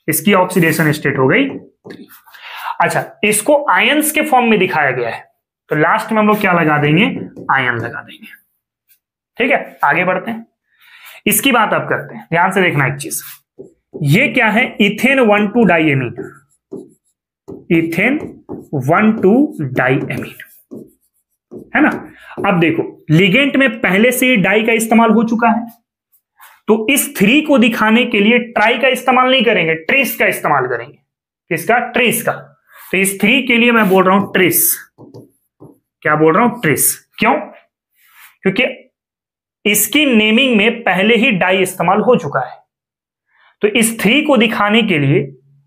इसकी ऑक्सीडेशन स्टेट हो गई 3। अच्छा, इसको आयंस के फॉर्म में दिखाया गया है, तो लास्ट में हम लोग क्या लगा देंगे, आयन लगा देंगे, ठीक है। आगे बढ़ते हैं, इसकी बात अब करते हैं। ध्यान से देखना एक चीज, ये क्या है, इथेन 1,2 डाइएमीन, इथेन 1,2 डाइएमीन, है ना। अब देखो लिगेंट में पहले से ही डाई का इस्तेमाल हो चुका है, तो इस 3 को दिखाने के लिए ट्राई का इस्तेमाल नहीं करेंगे, ट्रेस का इस्तेमाल करेंगे। किसका, ट्रेस का। तो इस 3 के लिए मैं बोल रहा हूं ट्रेस, क्या बोल रहा हूं, ट्रेस। क्यों, क्योंकि इसकी नेमिंग में पहले ही डाई इस्तेमाल हो चुका है। तो इस 3 को दिखाने के लिए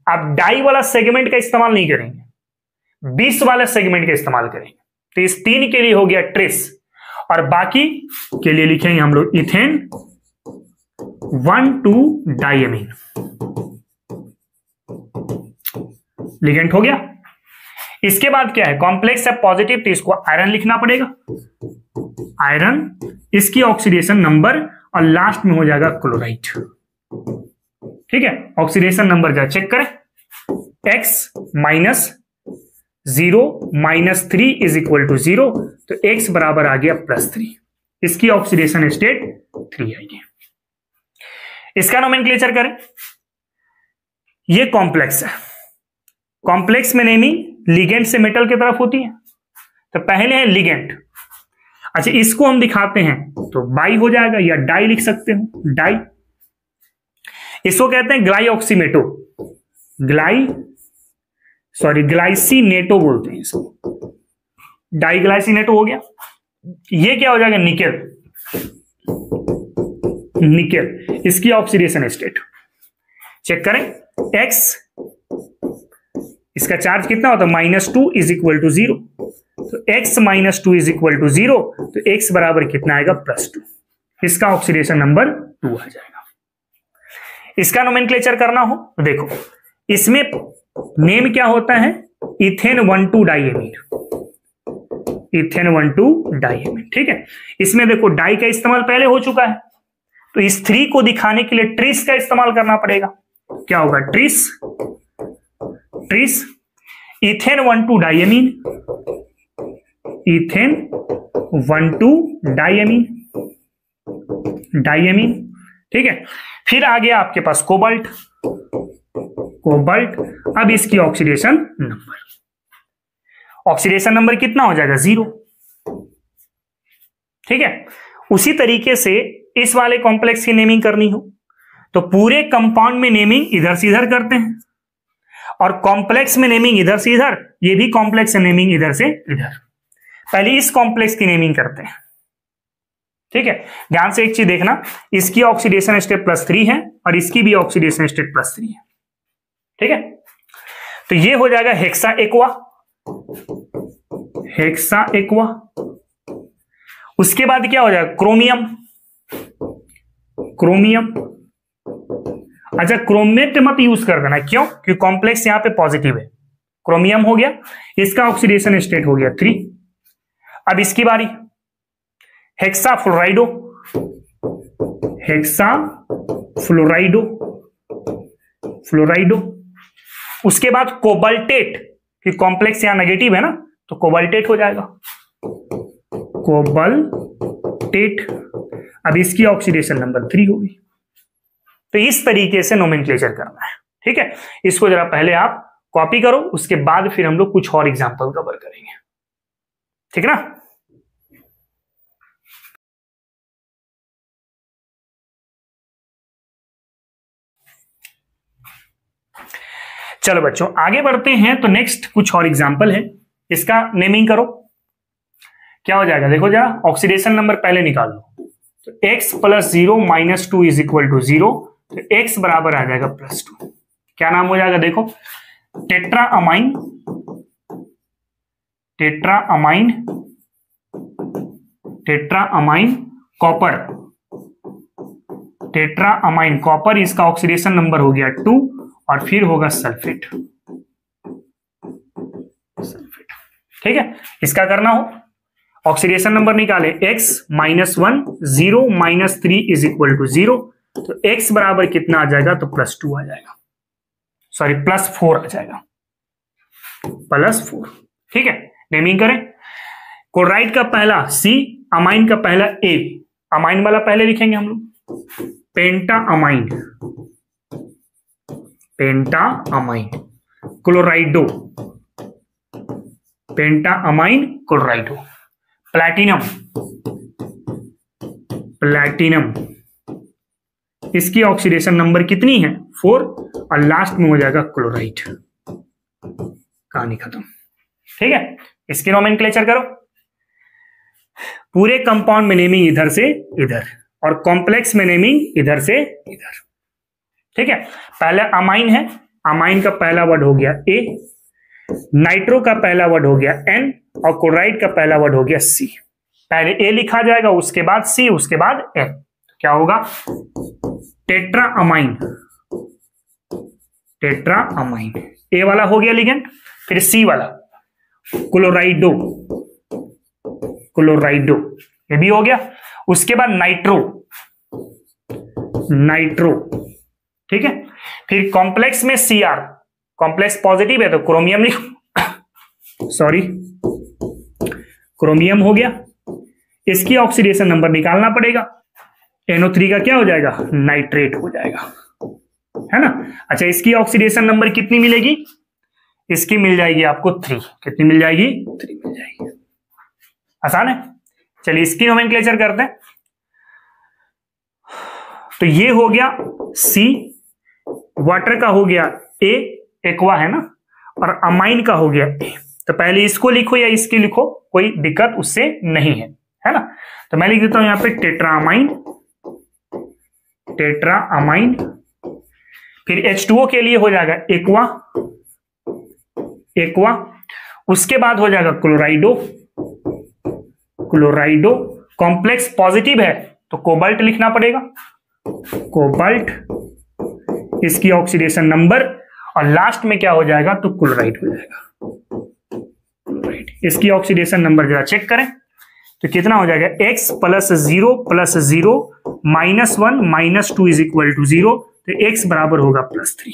आप डाई वाला सेगमेंट का इस्तेमाल नहीं करेंगे, 20 वाला सेगमेंट का इस्तेमाल करेंगे। तो इस 3 के लिए हो गया ट्रेस, और बाकी के लिए लिखेंगे हम लोग इथेन 1,2 डाइएमीन, लिगेंट हो गया। इसके बाद क्या है, कॉम्प्लेक्स है पॉजिटिव, तो इसको आयरन लिखना पड़ेगा, आयरन, इसकी ऑक्सीडेशन नंबर, और लास्ट में हो जाएगा क्लोराइड, ठीक है। ऑक्सीडेशन नंबर जा चेक करें, x - 0 - 3 = 0, तो x बराबर आ गया +3। इसकी ऑक्सीडेशन स्टेट 3 आएगी। इसका नोमेनक्लेचर करें, ये कॉम्प्लेक्स है, कॉम्प्लेक्स में नेमिंग लिगेंट से मेटल की तरफ होती है, तो पहले है लिगेंट। अच्छा, इसको हम दिखाते हैं तो बाई हो जाएगा, या डाई लिख सकते हो, डाई। इसको कहते हैं ग्लाइऑक्सीनेटो, ग्लाइसिनेटो बोलते हैं इसको, डाईग्लाइसिनेटो हो गया। ये क्या हो जाएगा, निकेल, निकेल, इसकी ऑक्सीडेशन स्टेट चेक करें। X, इसका चार्ज कितना होता है -2 इज इक्वल टू 0, तो X -2 इज इक्वल टू 0, तो X बराबर कितना आएगा +2, इसका ऑक्सीडेशन नंबर 2 आ जाएगा। इसका नोमेनक्लेचर करना हो तो देखो, इसमें नेम क्या होता है, इथेन 1,2 डाइएमीन, इथेन 1,2 डाइएमीन, ठीक है। इसमें देखो डाई का इस्तेमाल पहले हो चुका है, तो इस 3 को दिखाने के लिए ट्रिस का इस्तेमाल करना पड़ेगा। क्या होगा, tris, tris ethane 1,2 diamine, ethane 1,2 diamine, diamine, ठीक है। फिर आ गया आपके पास कोबाल्ट, कोबाल्ट। अब इसकी ऑक्सीडेशन नंबर, ऑक्सीडेशन नंबर कितना हो जाएगा 0, ठीक है। उसी तरीके से इस वाले कॉम्प्लेक्स की नेमिंग करनी हो तो पूरे कंपाउंड में नेमिंग इधर से इधर करते हैं, और कॉम्प्लेक्स में नेमिंग इधर से इधर, ये भी कॉम्प्लेक्स नेमिंग इधर से इधर। पहले इस कॉम्प्लेक्स की नेमिंग करते हैं, ठीक है। ध्यान से एक चीज देखना, इसकी ऑक्सीडेशन स्टेट +3 है और इसकी भी ऑक्सीडेशन स्टेट +3 है, ठीक है। तो ये हो जाएगा हेक्सा एक्वा, हेक्सा एक्वा। उसके बाद क्या हो जाएगा, क्रोमियम, क्रोमियम। अच्छा, क्रोमेट मत यूज कर देना, क्यों, क्योंकि कॉम्प्लेक्स यहां पे पॉजिटिव है। क्रोमियम हो गया, इसका ऑक्सीडेशन स्टेट हो गया 3। अब इसकी बारी, हेक्सा फ्लोराइडो, हेक्सा फ्लोराइडो, फ्लोराइडो। उसके बाद कोबाल्टेट, क्योंकि कॉम्प्लेक्स यहां नेगेटिव है ना, तो कोबाल्टेट हो जाएगा, कोबाल्टेट। अब इसकी ऑक्सीडेशन नंबर 3 होगी। तो इस तरीके से नोमेनक्लेचर करना है, ठीक है। इसको जरा पहले आप कॉपी करो, उसके बाद फिर हम लोग कुछ और एग्जांपल कवर करेंगे, ठीक है ना। चलो बच्चों आगे बढ़ते हैं। तो नेक्स्ट कुछ और एग्जांपल है, इसका नेमिंग करो। क्या हो जाएगा, देखो जरा, ऑक्सीडेशन नंबर पहले निकाल लो। तो x + 0 - 2 इज इक्वल टू 0, तो x बराबर आ जाएगा +2। क्या नाम हो जाएगा, देखो, tetra amine, tetra amine, tetra amine copper, tetra amine copper. इसका ऑक्सीडेशन नंबर हो गया 2, और फिर होगा सल्फेट, सल्फेट, ठीक है। इसका करना हो, ऑक्सीडेशन नंबर निकाले, x -1 0 - 3 इज इक्वल टू 0, तो x बराबर कितना आ जाएगा, तो +2 आ जाएगा, सॉरी +4 आ जाएगा, +4, ठीक है। नेमिंग करें, क्लोराइड का पहला C, अमाइन का पहला A, अमाइन वाला पहले लिखेंगे हम लोग, पेंटा अमाइन, पेंटा अमाइन क्लोराइडो, पेंटा अमाइन क्लोराइडो। प्लैटिनम, प्लैटिनम, इसकी ऑक्सीडेशन नंबर कितनी है 4, और लास्ट में हो जाएगा क्लोराइड, कहानी खत्म, ठीक है। इसकी नोमेनक्लेचर करो। पूरे कंपाउंड में नेमिंग इधर से इधर, और कॉम्प्लेक्स में नेमिंग इधर से इधर, ठीक है। पहले अमाइन है, अमाइन का पहला वर्ड हो गया A, नाइट्रो का पहला वर्ड हो गया N, और क्लोराइड का पहला वर्ड हो गया C। पहले A लिखा जाएगा, उसके बाद C, उसके बाद N। क्या होगा, tetra amine, tetra amine, A वाला हो गया लिगेंड, फिर C वाला क्लोराइडो, क्लोराइडो, ये भी हो गया। उसके बाद नाइट्रो, नाइट्रो, ठीक है। फिर कॉम्प्लेक्स में Cr, कॉम्प्लेक्स पॉजिटिव है तो क्रोमियम लिखो, सॉरी क्रोमियम हो गया। इसकी ऑक्सीडेशन नंबर निकालना पड़ेगा, NO3 का क्या हो जाएगा, नाइट्रेट हो जाएगा, है ना। अच्छा, इसकी ऑक्सीडेशन नंबर कितनी मिलेगी, इसकी मिल जाएगी आपको 3। कितनी मिल जाएगी, 3 मिल जाएगी। आसान है। चलिए इसकी नोमेनक्लेचर करते हैं। तो ये हो गया C, वाटर का हो गया A, एक्वा है ना, और अमाइन का हो गया A। तो पहले इसको लिखो या इसकी लिखो, कोई दिक्कत उससे नहीं है, है ना। तो मैं लिख देता हूं यहां पे टेट्रामाइन, टेट्रा अमाइन। फिर H2O के लिए हो जाएगा एक्वा, एक्वा। उसके बाद हो जाएगा क्लोराइडो, क्लोराइडो। कॉम्प्लेक्स पॉजिटिव है तो कोबाल्ट लिखना पड़ेगा, कोबाल्ट, इसकी ऑक्सीडेशन नंबर। और लास्ट में क्या हो जाएगा तो क्लोराइड हो जाएगा, क्लोराइड। इसकी ऑक्सीडेशन नंबर जरा चेक करें तो कितना हो जाएगा, x + 0 + 0 -1 -2 इज इक्वल टू 0, तो x बराबर होगा +3।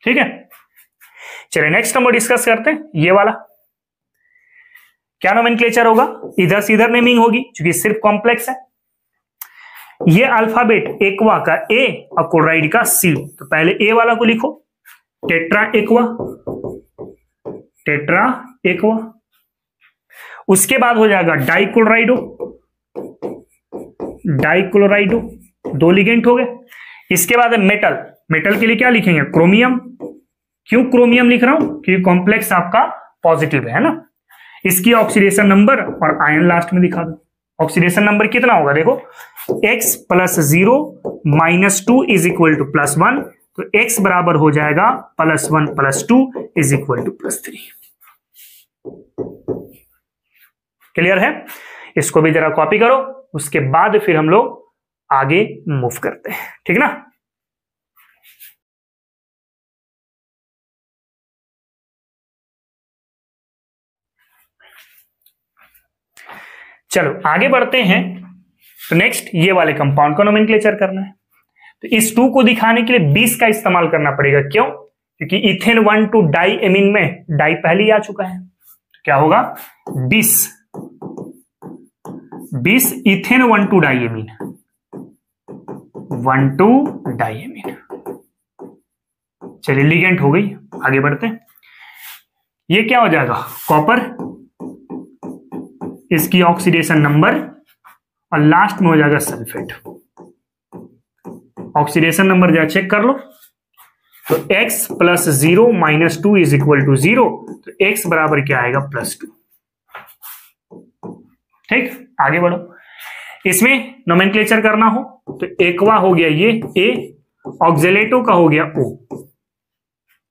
ठीक है, चलिए नेक्स्ट नंबर डिस्कस करते हैं। ये वाला क्या नोमेनक्लेचर होगा, इधर से इधर नेमिंग होगी क्योंकि सिर्फ कॉम्प्लेक्स है। ये अल्फाबेट एक्वा का ए और क्लोराइड का सी। तो पहले ए वाला को लिखो, टेट्रा एक्वा, टेट्रा एक्वा। उसके बाद हो जाएगा डाइक्लोराइडो, डाइक्लोराइडो, 2 लिगेंड हो गए। इसके बाद है मेटल, मेटल के लिए क्या लिखेंगे, क्रोमियम। क्यों क्रोमियम लिख रहा हूं, क्योंकि कॉम्प्लेक्स आपका पॉजिटिव है ना। इसकी ऑक्सीडेशन नंबर और आयन लास्ट में दिखा दो। ऑक्सीडेशन नंबर कितना होगा, देखो x + 0 -2 इज इक्वल टू +1, तो x बराबर हो जाएगा +1 + 2 इज इक्वल टू +3। क्लियर है, इसको भी जरा कॉपी करो, उसके बाद फिर हम लोग आगे मूव करते हैं, ठीक ना। चलो आगे बढ़ते हैं। तो नेक्स्ट ये वाले कंपाउंड का नोमेनक्लेचर करना है। तो इस 2 को दिखाने के लिए 20 का इस्तेमाल करना पड़ेगा। क्यों, क्योंकि इथेन 1,2 डाई एमीन में डाई पहले ही आ चुका है। तो क्या होगा, 20 ethane 1,2 diamine, 1,2 diamine. चलिए लिगेंड हो गई, आगे बढ़ते हैं। ये क्या हो जाएगा, कॉपर, इसकी ऑक्सीडेशन नंबर, और लास्ट में हो जाएगा सल्फेट। ऑक्सीडेशन नंबर जरा चेक कर लो, तो x + 0 -2 इज इक्वल टू 0, तो x बराबर क्या आएगा, +2। ठीक, आगे बढ़ो। इसमें नोमेनक्लेचर करना हो तो एक्वा हो गया ये A, ऑक्जेलेटो का हो गया O।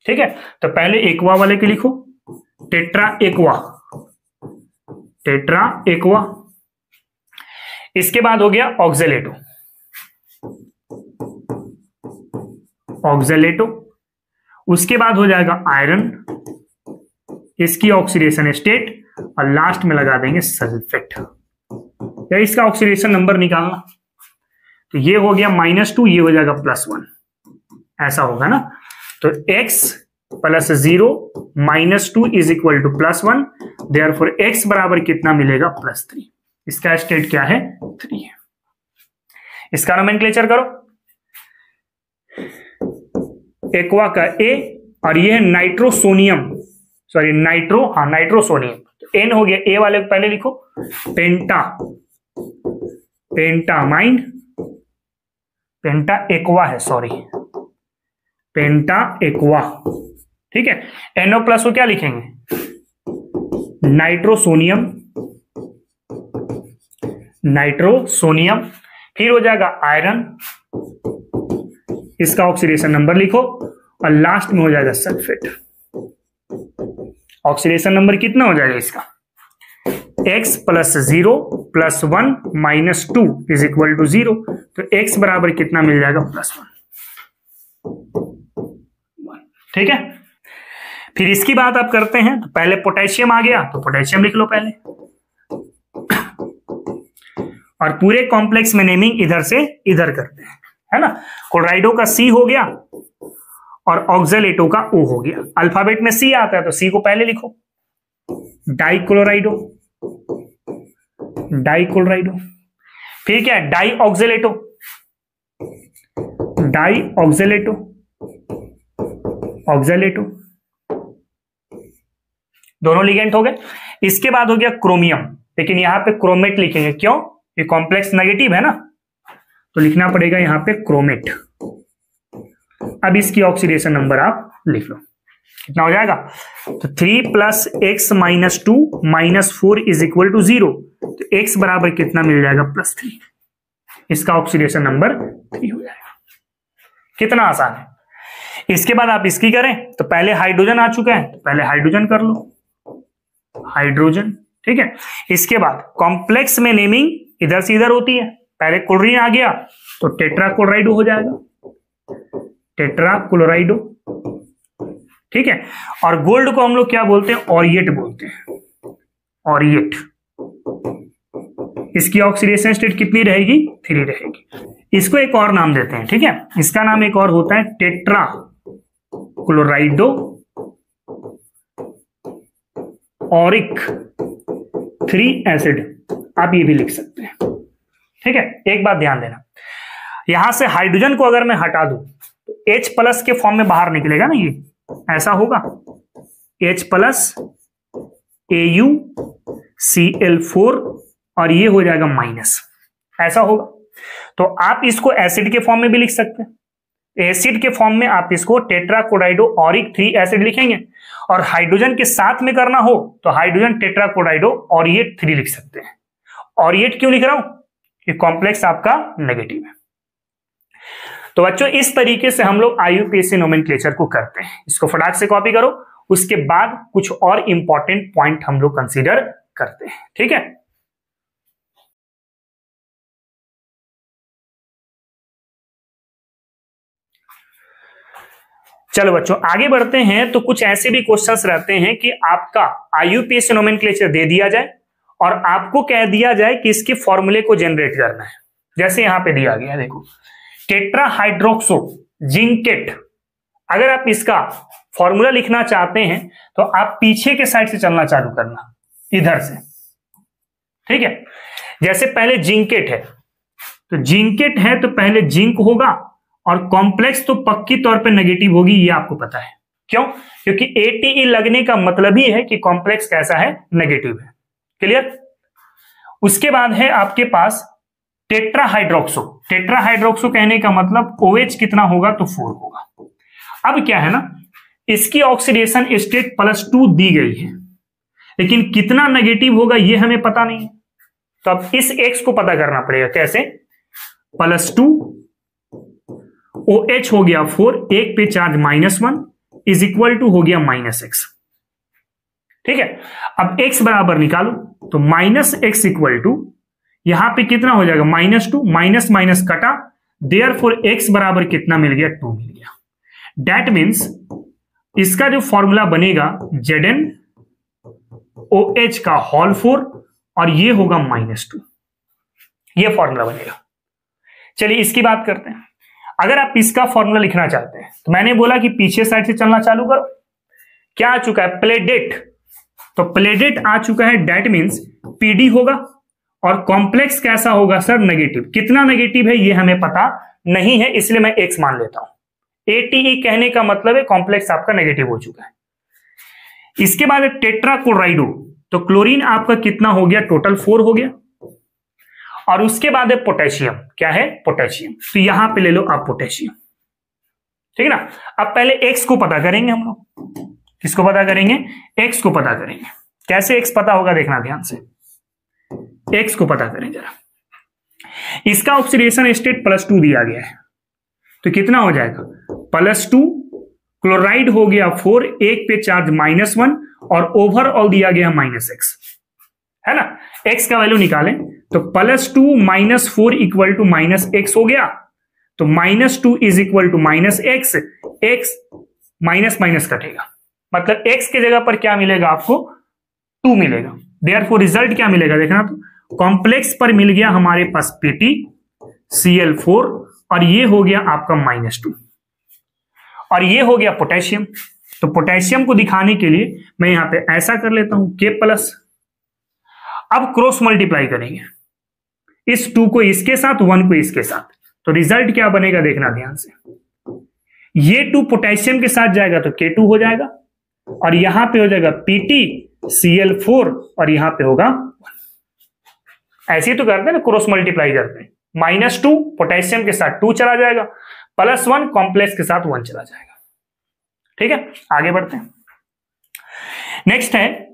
ठीक है, तो पहले एक्वा वाले के लिखो, टेट्रा एक्वा, टेट्रा एक्वा। इसके बाद हो गया ऑक्जेलेटो, ऑक्जेलेटो। उसके बाद हो जाएगा आयरन, इसकी ऑक्सीडेशन स्टेट, और लास्ट में लगा देंगे सल्फेट। या इसका ऑक्सीडेशन नंबर निकालना, तो ये हो गया -2, ये हो जाएगा +1, ऐसा होगा ना। तो x + 0 -2 is equal to +1, therefore x बराबर कितना मिलेगा, +3। इसका स्टेट क्या है, 3 है। इसका नोमेनक्लेचर करो, एक्वा का A, और ये है नाइट्रोसोनियम, सॉरी नाइट्रो, हाँ नाइट्रोसोनियम। तो N हो गया, A वाले को पहले लिखो, पेंटा, पेंटामाइन, पेंटा एक्वा है, सॉरी पेंटा एक्वा। ठीक है, NO+ को क्या लिखेंगे, नाइट्रोसोनियम, नाइट्रोसोनियम। फिर हो जाएगा आयरन, इसका ऑक्सीडेशन नंबर लिखो, और लास्ट में हो जाएगा सल्फेट। ऑक्सीडेशन नंबर कितना हो जाएगा इसका, x + 0 + 1 -2 इज इक्वल टू 0, तो x बराबर कितना मिल जाएगा, +1। ठीक है, फिर इसकी बात आप करते हैं। तो पहले पोटेशियम आ गया, तो पोटेशियम लिख लो पहले, और पूरे कॉम्प्लेक्स में नेमिंग इधर से इधर करते हैं, है ना। क्लोराइडो का C हो गया, और ऑक्जेलेटो का O हो गया। अल्फाबेट में C आता है तो C को पहले लिखो, डाइक्लोराइडो, डाइक्लोराइडो। फिर क्या है, dioxalato, dioxalato, oxalato, दोनों लिगेंड हो गए। इसके बाद हो गया क्रोमियम, लेकिन यहां पे क्रोमेट लिखेंगे, क्यों, ये कॉम्प्लेक्स नेगेटिव है ना, तो लिखना पड़ेगा यहां पे क्रोमेट। अब इसकी ऑक्सीडेशन नंबर आप लिख लो, कितना हो जाएगा, तो 3 + x - 2 - 4 इज इक्वल टू 0, तो x बराबर कितना मिल जाएगा, +3। इसका ऑक्सीडेशन नंबर 3 हो जाएगा। कितना आसान है। इसके बाद आप इसकी करें तो पहले हाइड्रोजन आ चुका है, तो पहले हाइड्रोजन कर लो, हाइड्रोजन, ठीक है। इसके बाद कॉम्प्लेक्स में नेमिंग इधर से इधर होती है, पहले क्लोरीन आ गया तो टेट्राक्लोराइडो हो जाएगा, टेट्राक्लोराइडो, ठीक है। और गोल्ड को हम लोग क्या बोलते हैं, ऑरिएट बोलते हैं, ऑरिएट। इसकी ऑक्सीडेशन स्टेट कितनी रहेगी, 3 रहेगी। इसको एक और नाम देते हैं, ठीक है, इसका नाम एक और होता है टेट्रा क्लोराइडो ऑरिक 3 एसिड, आप ये भी लिख सकते हैं, ठीक है। एक बात ध्यान देना, यहां से हाइड्रोजन को अगर मैं हटा दूं तो H+ के फॉर्म में बाहर निकलेगा ना, ये ऐसा होगा, H+ AuCl4 और ये हो जाएगा माइनस, ऐसा होगा। तो आप इसको एसिड के फॉर्म में भी लिख सकते हैं, एसिड के फॉर्म में आप इसको टेट्राक्लोराइडो ऑरिक 3 एसिड लिखेंगे, और हाइड्रोजन के साथ में करना हो तो हाइड्रोजन टेट्राक्लोराइडो ऑरिएट 3 लिख सकते हैं। ऑरिएट क्यों लिख रहा हूं, कि कॉम्प्लेक्स आपका नेगेटिव है। तो बच्चों इस तरीके से हम लोग IUPAC नोमेनक्लेचर को करते हैं। इसको फटाक से कॉपी करो, उसके बाद कुछ और इंपॉर्टेंट पॉइंट हम लोग कंसीडर करते हैं, ठीक है। चलो बच्चों आगे बढ़ते हैं। तो कुछ ऐसे भी क्वेश्चंस रहते हैं कि आपका IUPAC नोमेनक्लेचर दे दिया जाए और आपको कह दिया जाए कि इसके फॉर्मूले को जनरेट करना है। जैसे यहां पे दिया गया, देखो टेट्राहाइड्रोक्सो जिंकेट, अगर आप इसका फॉर्मूला लिखना चाहते हैं तो आप पीछे के साइड से चलना चालू करना, इधर से, ठीक है। जैसे पहले जिंकेट है, तो जिंकेट है तो पहले जिंक होगा, और कॉम्प्लेक्स तो पक्की तौर पे नेगेटिव होगी, ये आपको पता है। क्यों, क्योंकि ATE लगने का मतलब ही है कि कॉम्प्लेक्स कैसा है, नेगेटिव है। क्लियर। उसके बाद है आपके पास टेट्राहाइड्रोक्सो, टेट्राहाइड्रोक्सो कहने का मतलब OH कितना होगा, तो 4 होगा। अब क्या है ना, इसकी ऑक्सीडेशन स्टेट +2 दी गई है, लेकिन कितना नेगेटिव होगा ये हमें पता नहीं है। तो अब इस X को पता करना पड़ेगा, कैसे, +2 OH हो गया 4, एक पे चार्ज -1 इज इक्वल टू हो गया -x, ठीक है। अब x बराबर निकालो, तो -x इक्वल टू यहां पे कितना हो जाएगा, -2, माइनस माइनस कटा, देयरफॉर x बराबर कितना मिल गया, 2 मिल गया। दैट मीन्स इसका जो फॉर्मूला बनेगा ZnOH का होल 4 और ये होगा -2, ये फॉर्मूला बनेगा। चलिए इसकी बात करते हैं। अगर आप इसका फॉर्मूला लिखना चाहते हैं तो मैंने बोला कि पीछे साइड से चलना चालू करो। क्या आ चुका है, प्लेडेट, तो प्लेडेट आ चुका है, डेट मीन्स PD होगा, और कॉम्प्लेक्स कैसा होगा सर, नेगेटिव। कितना नेगेटिव है ये हमें पता नहीं है, इसलिए मैं X मान लेता हूं। ATE कहने का मतलब है कॉम्प्लेक्स आपका नेगेटिव हो चुका है। इसके बाद टेट्राक्लोराइडो, तो क्लोरीन आपका कितना हो गया, टोटल 4 हो गया। और उसके बाद है पोटेशियम, क्या है, पोटेशियम, तो यहां पे ले लो आप पोटेशियम, ठीक है ना। अब पहले X को पता करेंगे हम लोग, किसको पता करेंगे, X को पता करेंगे। कैसे X पता होगा, देखना ध्यान से, X को पता करें जरा। इसका ऑक्सीडेशन स्टेट +2 दिया गया है, तो कितना हो जाएगा, +2 क्लोराइड हो गया 4, एक पे चार्ज -1 और ओवरऑल दिया गया -x, है ना। X का वैल्यू निकालें तो +2 -4 इक्वल टू -x हो गया, तो -2 is equal to -x, x minus कटेगा, मतलब x के जगह पर क्या मिलेगा आपको, 2 मिलेगा। देयरफॉर रिजल्ट क्या मिलेगा, देखना, तो कॉम्प्लेक्स पर मिल गया हमारे पास PtCl4 और ये हो गया आपका -2, और ये हो गया पोटेशियम। तो पोटेशियम को दिखाने के लिए मैं यहां पे ऐसा कर लेता हूं K+, अब क्रॉस मल्टीप्लाई करेंगे, इस 2 को इसके साथ, 1 को इसके साथ, तो रिजल्ट क्या बनेगा, देखना ध्यान से। ये 2 पोटेशियम के साथ जाएगा तो K2 हो जाएगा, और यहां पे हो जाएगा PtCl4 और यहां पे होगा 1। ऐसे ही तो करते हैं ना, क्रॉस मल्टीप्लाई करते हैं, -2 पोटेशियम के साथ 2 चला जाएगा, +1 कॉम्प्लेक्स के साथ 1 चला जाएगा, ठीक है। आगे बढ़ते हैं। नेक्स्ट है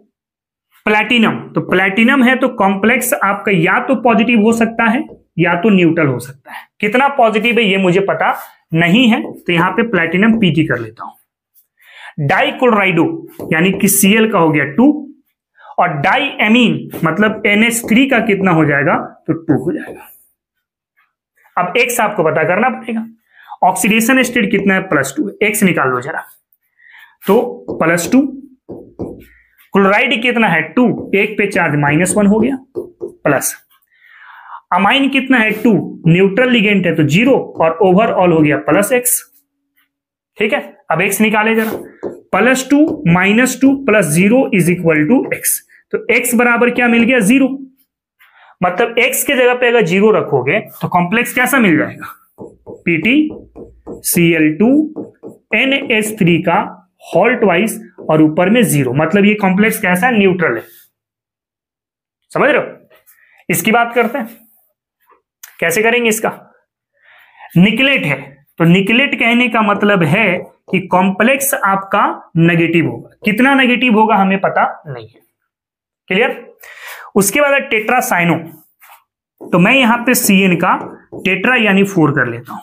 प्लैटिनम, तो प्लैटिनम है तो कॉम्प्लेक्स आपका या तो पॉजिटिव हो सकता है या तो न्यूट्रल हो सकता है। कितना पॉजिटिव है ये मुझे पता नहीं है, तो यहां पे प्लेटिनम Pt कर लेता हूं। डाइक्लोराइडो यानी कि Cl का हो गया 2, और डाई एमीन मतलब NH3 का कितना हो जाएगा, तो 2 हो जाएगा। अब X आपको पता करना पड़ेगा। ऑक्सीडेशन स्टेट कितना है, +2, X निकाल लो जरा, तो +2। क्लोराइड कितना है 2, 1 पे चार्ज -1 हो गया, प्लस। अमाइन कितना है 2, न्यूट्रल लिगेंड है तो 0, और ओवरऑल हो गया +X। ठीक है, अब X निकाले जरा, +2 -2 + 0 = X। तो X बराबर क्या मिल गया, 0। मतलब X के जगह पे अगर 0 रखोगे तो कॉम्प्लेक्स कैसा मिल जाएगा, PtCl2 NH3 का होल ट्वाइस और ऊपर में 0। मतलब ये कॉम्प्लेक्स कैसा है, न्यूट्रल है। समझ रहे हो? इसकी बात करते हैं, कैसे करेंगे इसका। निकलेट है तो निकलेट कहने का मतलब है कि कॉम्प्लेक्स आपका नेगेटिव होगा। कितना नेगेटिव होगा हमें पता नहीं है। क्लियर? उसके बाद टेट्रासाइनो, तो मैं यहां पे Cn का टेट्रा यानी 4 कर लेता हूं,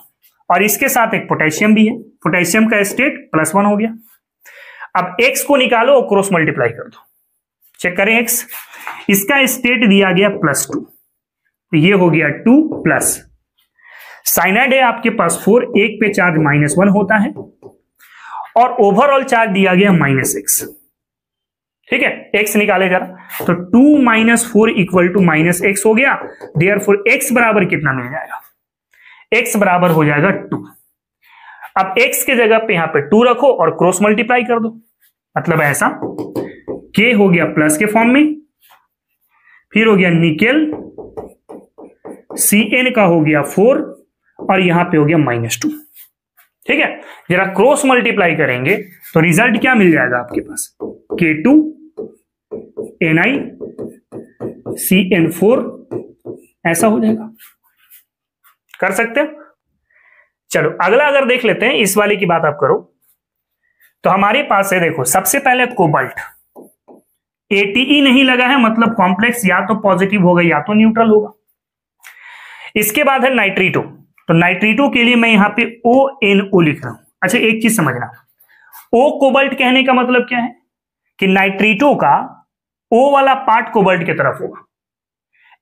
और इसके साथ एक पोटेशियम भी है। पोटेशियम का स्टेट +1 हो गया। अब X को निकालो और क्रॉस मल्टीप्लाई कर दो, चेक करें X। इसका स्टेट दिया गया +2, तो ये हो गया 2 प्लस। साइनाइड है आपके पास 4, 1 पे चार्ज -1 होता है, और ओवरऑल चार्ज दिया गया -X। ठीक है, X निकाले जरा, तो 2 - 4 = -X हो गया। देयरफॉर X बराबर कितना मिल जाएगा, X बराबर हो जाएगा 2। अब X के जगह पे यहां पे 2 रखो और क्रॉस मल्टीप्लाई कर दो, मतलब ऐसा K हो गया प्लस के फॉर्म में, फिर हो गया निकेल, Cn का हो गया 4, और यहां पे हो गया -2। ठीक है, जरा क्रॉस मल्टीप्लाई करेंगे तो रिजल्ट क्या मिल जाएगा आपके पास, K2 Ni CN4 ऐसा हो जाएगा। कर सकते हो? चलो अगला अगर देख लेते हैं, इस वाले की बात आप करो तो हमारे पास है, देखो सबसे पहले कोबाल्ट, ATE नहीं लगा है, मतलब कॉम्प्लेक्स या तो पॉजिटिव होगा या तो न्यूट्रल होगा। इसके बाद है नाइट्रीटो, तो नाइट्रीटो के लिए मैं यहां पे ONO लिख रहा हूं। अच्छा एक चीज समझना, O कोबाल्ट कहने का मतलब क्या है कि नाइट्रीटो का O वाला पार्ट कोबाल्ट की तरफ होगा।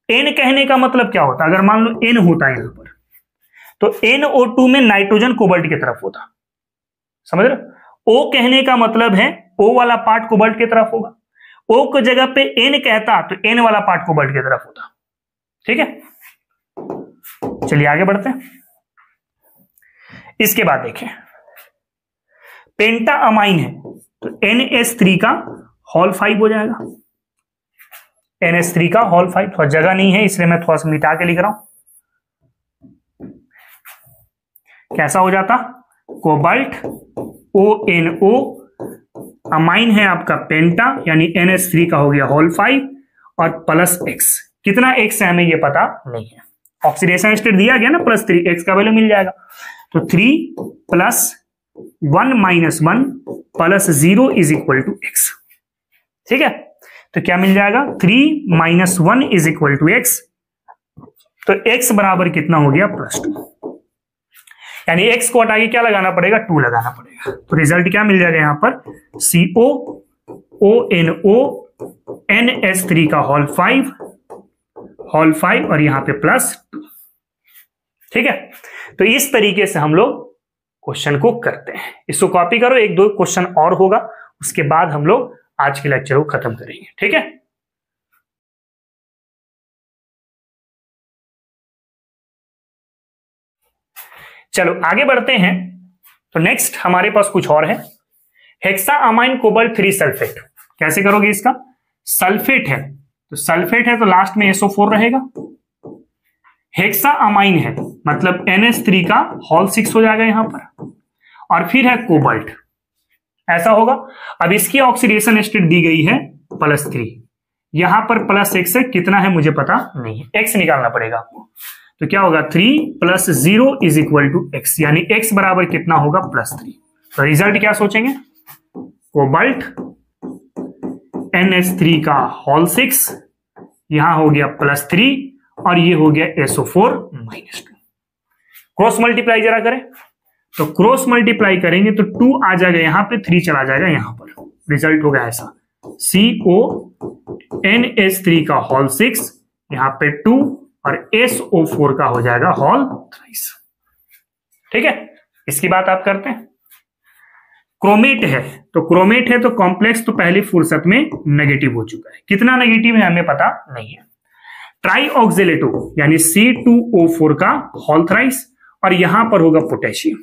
N कहने का मतलब क्या होता है, अगर मान लो N होता है यहां पर, तो NO2 में नाइट्रोजन कोबाल्ट की तरफ होता। समझ रहे? O कहने का मतलब है O वाला पार्ट कोबाल्ट की तरफ होगा। O की जगह पे N कहता तो N वाला पार्ट कोबाल्ट की तरफ होता। ठीक है, चलिए आगे बढ़ते हैं। इसके बाद देखें, पेंटा अमाइन है तो NH3 का होल 5 हो जाएगा। NH3 का होल 5, थोड़ा जगह नहीं है इसलिए मैं थोड़ा सा मिटा के लिख रहा हूं। कैसा हो जाता, कोबाल्ट ONO, अमाइन है आपका पेंटा यानी NH3 का हो गया होल 5 और +X। कितना X है हमें ये पता नहीं है। ऑक्सीडेशन स्टेट दिया गया ना +3, X का वैल्यू मिल जाएगा, तो 3 + 1 - 1 + 0 = X। ठीक है, तो क्या मिल जाएगा, 3 - 1 = X, तो X बराबर कितना हो गया, +2। यानी X को हटा के क्या लगाना पड़ेगा, 2 लगाना पड़ेगा। तो रिजल्ट क्या मिल जाएगा यहां पर, COONO NH3 का होल 5 और यहां पे +2। ठीक है, तो इस तरीके से हम लोग क्वेश्चन को करते हैं। इसको कॉपी करो, 1-2 क्वेश्चन और होगा, उसके बाद हम लोग आज के लेक्चर को खत्म करेंगे। ठीक है, चलो आगे बढ़ते हैं। तो नेक्स्ट हमारे पास कुछ और है, हेक्सा अमाइन कोबाल्ट 3 सल्फेट। कैसे करोगे इसका, सल्फेट है तो लास्ट में SO4 रहेगा। हेक्सा अमाइन है मतलब NH3 का होल 6 हो जाएगा यहां पर, और फिर है कोबाल्ट, ऐसा होगा। अब इसकी ऑक्सीडेशन स्टेट दी गई है +3, यहां पर +X है, कितना है मुझे पता नहीं है, X निकालना पड़ेगा आपको। तो क्या होगा, 3 + 0 = X, यानी X बराबर कितना होगा, +3। तो रिजल्ट क्या सोचेंगे, कोबाल्ट NH3 का होल 6, यहां हो गया +3 और ये हो गया SO4 -2। क्रॉस मल्टीप्लाई जरा करें, तो क्रॉस मल्टीप्लाई करेंगे तो 2 आ जाएगा यहां पे, 3 चला जाएगा यहां पर, रिजल्ट होगा ऐसा CONH3 का होल 6, यहां पे 2 और SO4 का हो जाएगा होल 3। ठीक है, इसकी बात आप करते हैं। क्रोमेट है, तो क्रोमेट है तो कॉम्प्लेक्स तो पहली फुर्सत में नेगेटिव हो चुका है, कितना नेगेटिव है हमें पता नहीं है। ट्राई ऑक्सिलेटो यानी C2O4 का होल थ्राइस, और यहां पर होगा पोटेशियम।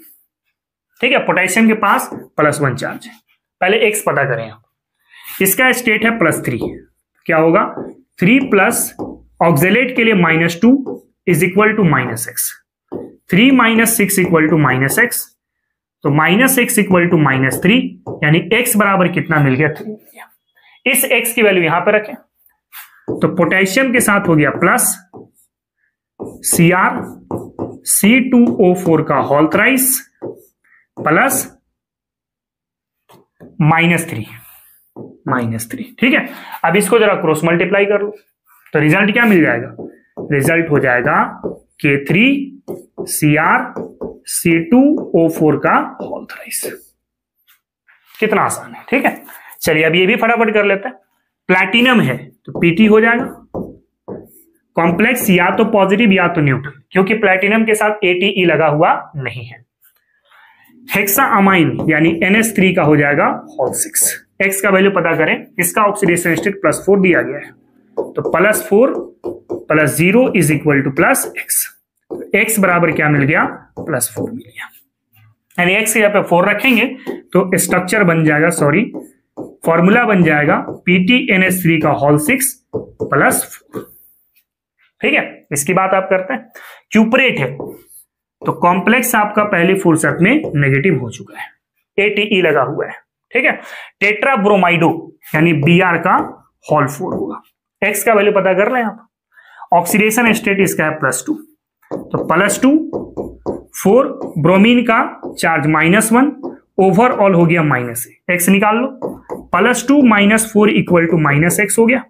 ठीक है, पोटेशियम के पास +1 चार्ज है। पहले X पता करें आप, इसका स्टेट है +3, क्या होगा 3 प्लस ऑक्सिलेट के लिए -2 is equal to -x, 3 - 6 equal to -x, तो -x इक्वल टू -3, यानी x बराबर कितना मिल गया 3। इस x की वैल्यू यहां पर रखें, तो पोटेशियम के साथ हो गया प्लस Cr C2O4 का होल थ्राइस प्लस -3। ठीक है, अब इसको जरा क्रॉस मल्टीप्लाई कर लो, तो रिजल्ट क्या मिल जाएगा, रिजल्ट हो जाएगा K3 Cr C2O4 का होल थ्राइस। कितना आसान है। ठीक है, चलिए अब ये भी फटाफट कर लेते हैं। प्लैटिनम है तो Pt हो जाएगा, कॉम्प्लेक्स या तो पॉजिटिव या तो न्यूट्रल, क्योंकि प्लैटिनम के साथ ATE लगा हुआ नहीं है। हेक्सा अमाइन यानी NH3 का हो जाएगा होल 6। X का वैल्यू पता करें, इसका ऑक्सीडेशन स्टेट +4 दिया गया है, तो +4 + 0 is equal to +x। X बराबर क्या मिल गया, +4 मिल गया, यानी X के यहाँ पे 4 रखेंगे तो स्ट्रक्चर बन जाएगा, सॉरी फॉर्मूला बन जाएगा PtNH3 का होल 6 +4। ठीक है, इसकी बात आप करते हैं। क्यूपरेट है तो कॉम्प्लेक्स आपका पहली फुर्सत में नेगेटिव हो चुका है, ATE लगा हुआ है। ठीक है, टेट्राब्रोमाइडो यानी Br का होल 4 होगा। X का वैल्यू पता कर लें आप, ऑक्सीडेशन स्टेट इसका है +2, तो +2 4 ब्रोमीन का चार्ज -1 ओवरऑल हो गया -a, X निकाल लो, +2 - 4 इक्वल टू -x हो गया,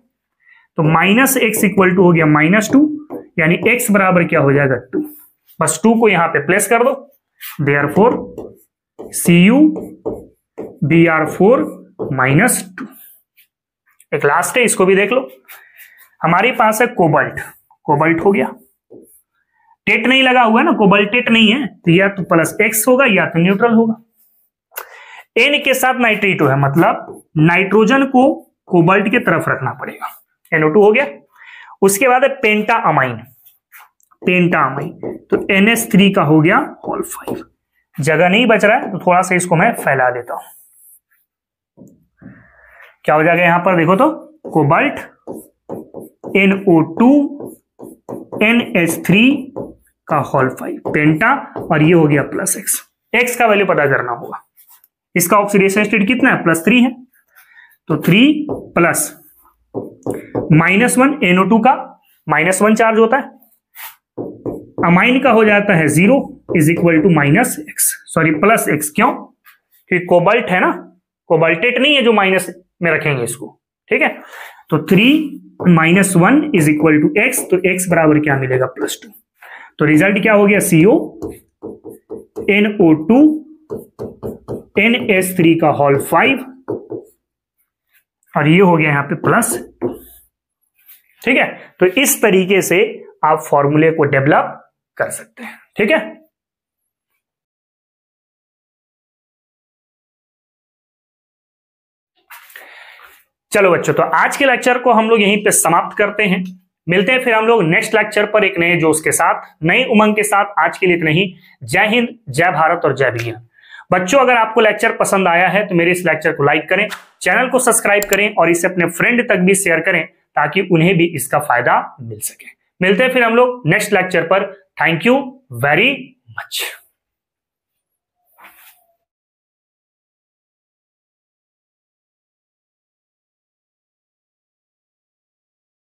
तो -x इक्वल टू हो गया -2, यानी x बराबर क्या हो जाएगा 2। बस 2 को यहां पे प्लेस कर दो, देयरफॉर Cu Br4 -2। एक लास्ट है, इसको भी देख लो। हमारे पास है कोबाल्ट, कोबाल्ट हो गया, टेट नहीं लगा हुआ है ना, कोबाल्ट टेट नहीं है, तो या तो +x होगा या तो न्यूट्रल होगा। N के साथ नाइट्रेटो है, मतलब नाइट्रोजन को कोबाल्ट की तरफ रखना पड़ेगा, NO2 हो गया। उसके बाद है पेंटा अमाइन, तो NH3 का हो गया होल 5। जगह नहीं बच रहा है तो थोड़ा सा इसको मैं फैला देता हूं, क्या हो जाएगा यहां पर देखो तो, कोबाल्ट NO2 NH3 का होल 5 पेंटा, और ये हो गया +x। x का वैल्यू पता करना होगा, इसका ऑक्सीडेशन स्टेट कितना है +3 है, तो 3 प्लस -1 NO2 का -1 चार्ज होता है, अमाइन का हो जाता है 0 is equal to -x, sorry +x, क्यों, क्योंकि कोबाल्ट है ना, कोबाल्टेट नहीं है जो माइनस में रखेंगे इसको। ठीक है, तो 3 - 1 इज इक्वल टू x, तो x बराबर क्या मिलेगा +2, तो रिजल्ट क्या हो गया CO NO2 NH3 का होल 5, और ये हो गया यहां पे +2। ठीक है, तो इस तरीके से आप फॉर्मूले को डेवलप कर सकते हैं। ठीक है, चलो बच्चों, तो आज के लेक्चर को हम लोग यहीं पे समाप्त करते हैं। मिलते हैं फिर हम लोग नेक्स्ट लेक्चर पर एक नए जोश के साथ, नई उमंग के साथ। आज के लिए इतना ही। जय हिंद, जय भारत और जय विज्ञान। बच्चों, अगर आपको लेक्चर पसंद आया है तो मेरे इस लेक्चर को लाइक करें, चैनल को सब्सक्राइब करें और इसे अपने फ्रेंड तक भी शेयर करें ताकि उन्हें भी इसका फायदा मिल सके। मिलते हैं फिर हम लोग नेक्स्ट लेक्चर पर। Thank you very much.